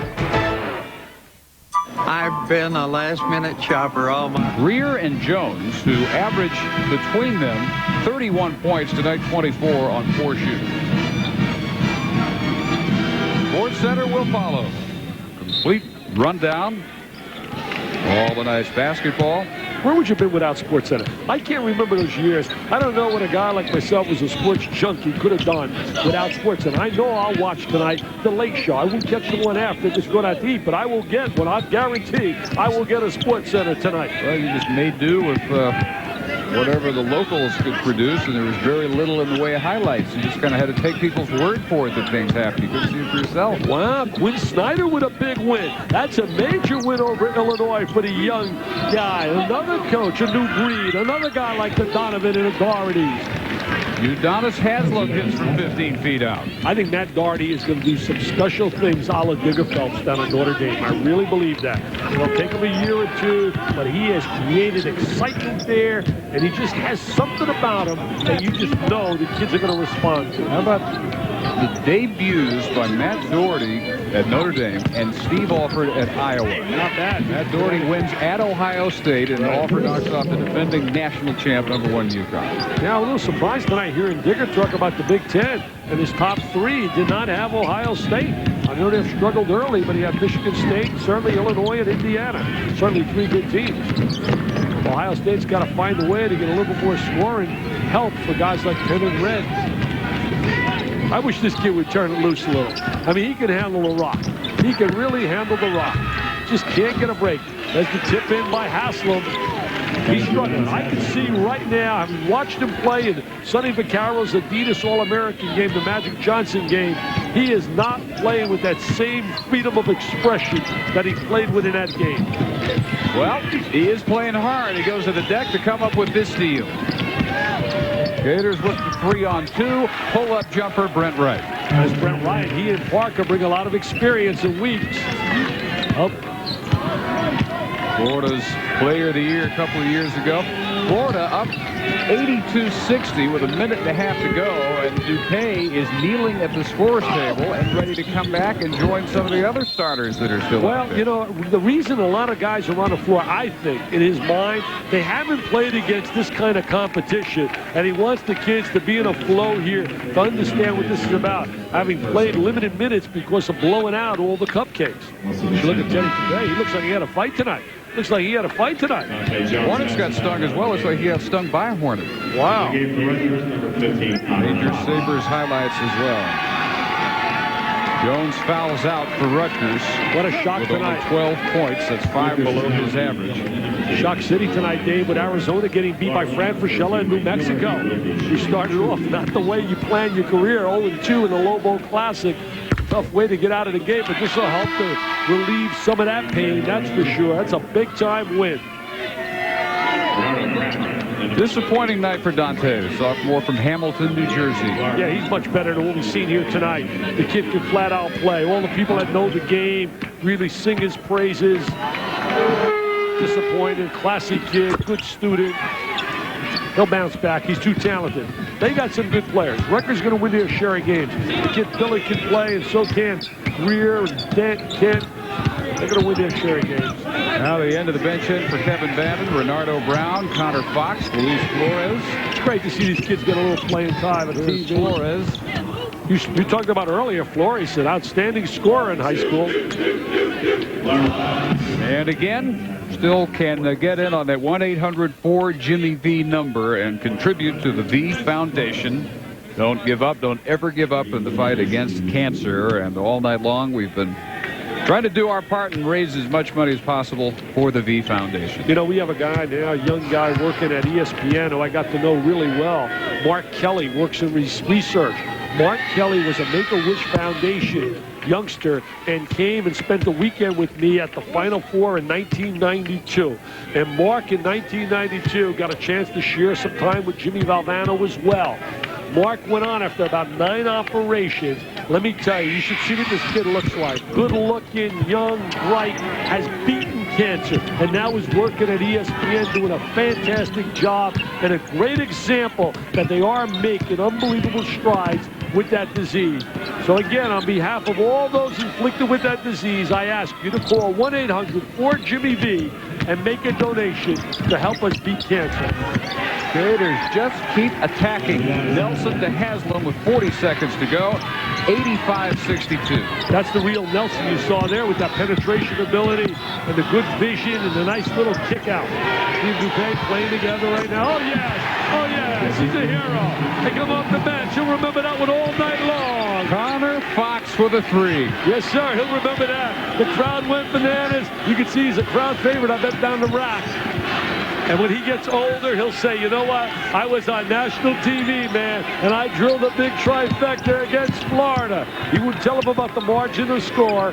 I've been a last-minute shopper all my... Greer and Jones, who averaged between them 31 points tonight, 24 on 4 shoots. Sports Center will follow. Complete rundown. All the nice basketball. Where would you have been without Sports Center? I can't remember those years. I don't know what a guy like myself who's a sports junkie could have done without Sports Center. I know I'll watch tonight the late show. I won't catch the one after, just go out to eat, but I will get one. I guarantee I will get a Sports Center tonight. Well, you just made do with whatever the locals could produce, and there was very little in the way of highlights. You just kind of had to take people's word for it that things happen. You couldn't see it for yourself. Wow, Quinn Snyder with a big win. That's a major win over Illinois for the young guy. Another coach, a new breed. Another guy like the Donovan and the Dohertys. Udonis Haslem hits from 15 feet out. I think Matt Doherty is going to do some special things a la Digger Phelps down at Notre Dame. I really believe that. It'll take him a year or two, but he has created excitement there, and he just has something about him that you just know the kids are going to respond to. How about the debuts by Matt Doherty at Notre Dame and Steve Alford at Iowa? Not bad. Matt Doherty wins at Ohio State, and Alford knocks off the defending national champ, #1 UConn. Yeah, a little surprised tonight hearing Digger talk about the Big Ten, and his top 3 did not have Ohio State. I know they've struggled early, but he had Michigan State, certainly Illinois, and Indiana. Certainly 3 good teams. Ohio State's got to find a way to get a little bit more scoring help for guys like Penn and Red. I wish this kid would turn it loose a little. I mean, he can handle the rock. He can really handle the rock. Just can't get a break. There's the tip in by Haslam. He's struggling. I can see right now, having watched him play in Sonny Vaccaro's Adidas All-American game, the Magic Johnson game, he is not playing with that same freedom of expression that he played with in that game. Well, he is playing hard. He goes to the deck to come up with this steal. Gators with the 3-on-2. Pull-up jumper, Brent Wright. As Brent Wright, he and Parker bring a lot of experience in weeks. Up. Florida's player of the year a couple of years ago. Florida up 82-60 with a minute and a half to go, and Duque is kneeling at the scores table and ready to come back and join some of the other starters that are still out there. Well, you know, the reason a lot of guys are on the floor, I think, in his mind, they haven't played against this kind of competition, and he wants the kids to be in a flow here, to understand what this is about, having played limited minutes because of blowing out all the cupcakes. You look at Teddy today, he looks like he had a fight tonight. Looks like he had a fight tonight. Hornets got stung as well. Looks like he got stung by a Hornet. Wow. Major Sabres highlights as well. Jones fouls out for Rutgers. What a shock tonight. 12 points. That's 5 below his average. Shock City tonight, Dave, with Arizona getting beat by Fran Fraschilla in New Mexico. We started off not the way you plan your career, 0-2 in the Lobo Classic. Tough way to get out of the game, but this will help to relieve some of that pain, that's for sure. That's a big-time win. Disappointing night for Dante, sophomore from Hamilton, New Jersey. Yeah, he's much better than what we've seen here tonight. The kid can flat out play. All the people that know the game really sing his praises. Disappointed, classy kid, good student. He'll bounce back. He's too talented. They got some good players. Rutgers going to win their share of games. The kid Billy can play, and so can Greer and Dent, Kent. They're going to win their share of games. Now the end of the bench in for Kevin Bannon, Renardo Brown, Connor Fox, Luis Flores. It's great to see these kids get a little playing time at TV. Flores. You talked about earlier, Flores, an outstanding scorer in high school. And again, still can get in on that 1-800-4-JIMMY-V number and contribute to the V Foundation. Don't give up. Don't ever give up in the fight against cancer. And all night long, we've been trying to do our part and raise as much money as possible for the V Foundation. You know, we have a guy now, a young guy working at ESPN who I got to know really well. Mark Kelly works in research. Mark Kelly was a Make-A-Wish Foundation youngster and came and spent the weekend with me at the Final Four in 1992. And Mark in 1992 got a chance to share some time with Jimmy Valvano as well. Mark went on after about 9 operations. Let me tell you should see what this kid looks like. Good-looking, young, bright, has beaten cancer, and now is working at ESPN doing a fantastic job and a great example that they are making unbelievable strides with that disease. So again, on behalf of all those inflicted with that disease, I ask you to call 1-800-4-JIMMY-V and make a donation to help us beat cancer. Gators just keep attacking. Nelson to Haslam with 40 seconds to go. 85-62. That's the real Nelson you saw there with that penetration ability and the good vision and the nice little kick out. Steve Dupay playing together right now. Oh, yes. Oh, yes. He's a hero. They come off the bench. He'll remember that one all night long. Connor Fox with a 3. Yes, sir. He'll remember that. The crowd went bananas. You can see he's a crowd favorite. I bet down the rack. And when he gets older, he'll say, you know what? I was on national TV, man, and I drilled a big trifecta against Florida. He would tell him about the margin of score.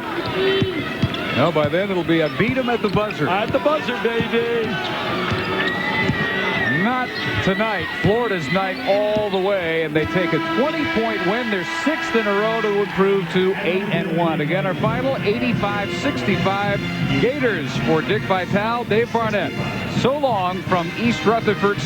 No, by then it'll be a beat him at the buzzer. At the buzzer, baby. Not tonight. Florida's night all the way, and they take a 20-point win. Their 6th in a row to improve to 8-1. Again, our final 85-65 Gators for Dick Vitale, Dave Barnett. So long from East Rutherford.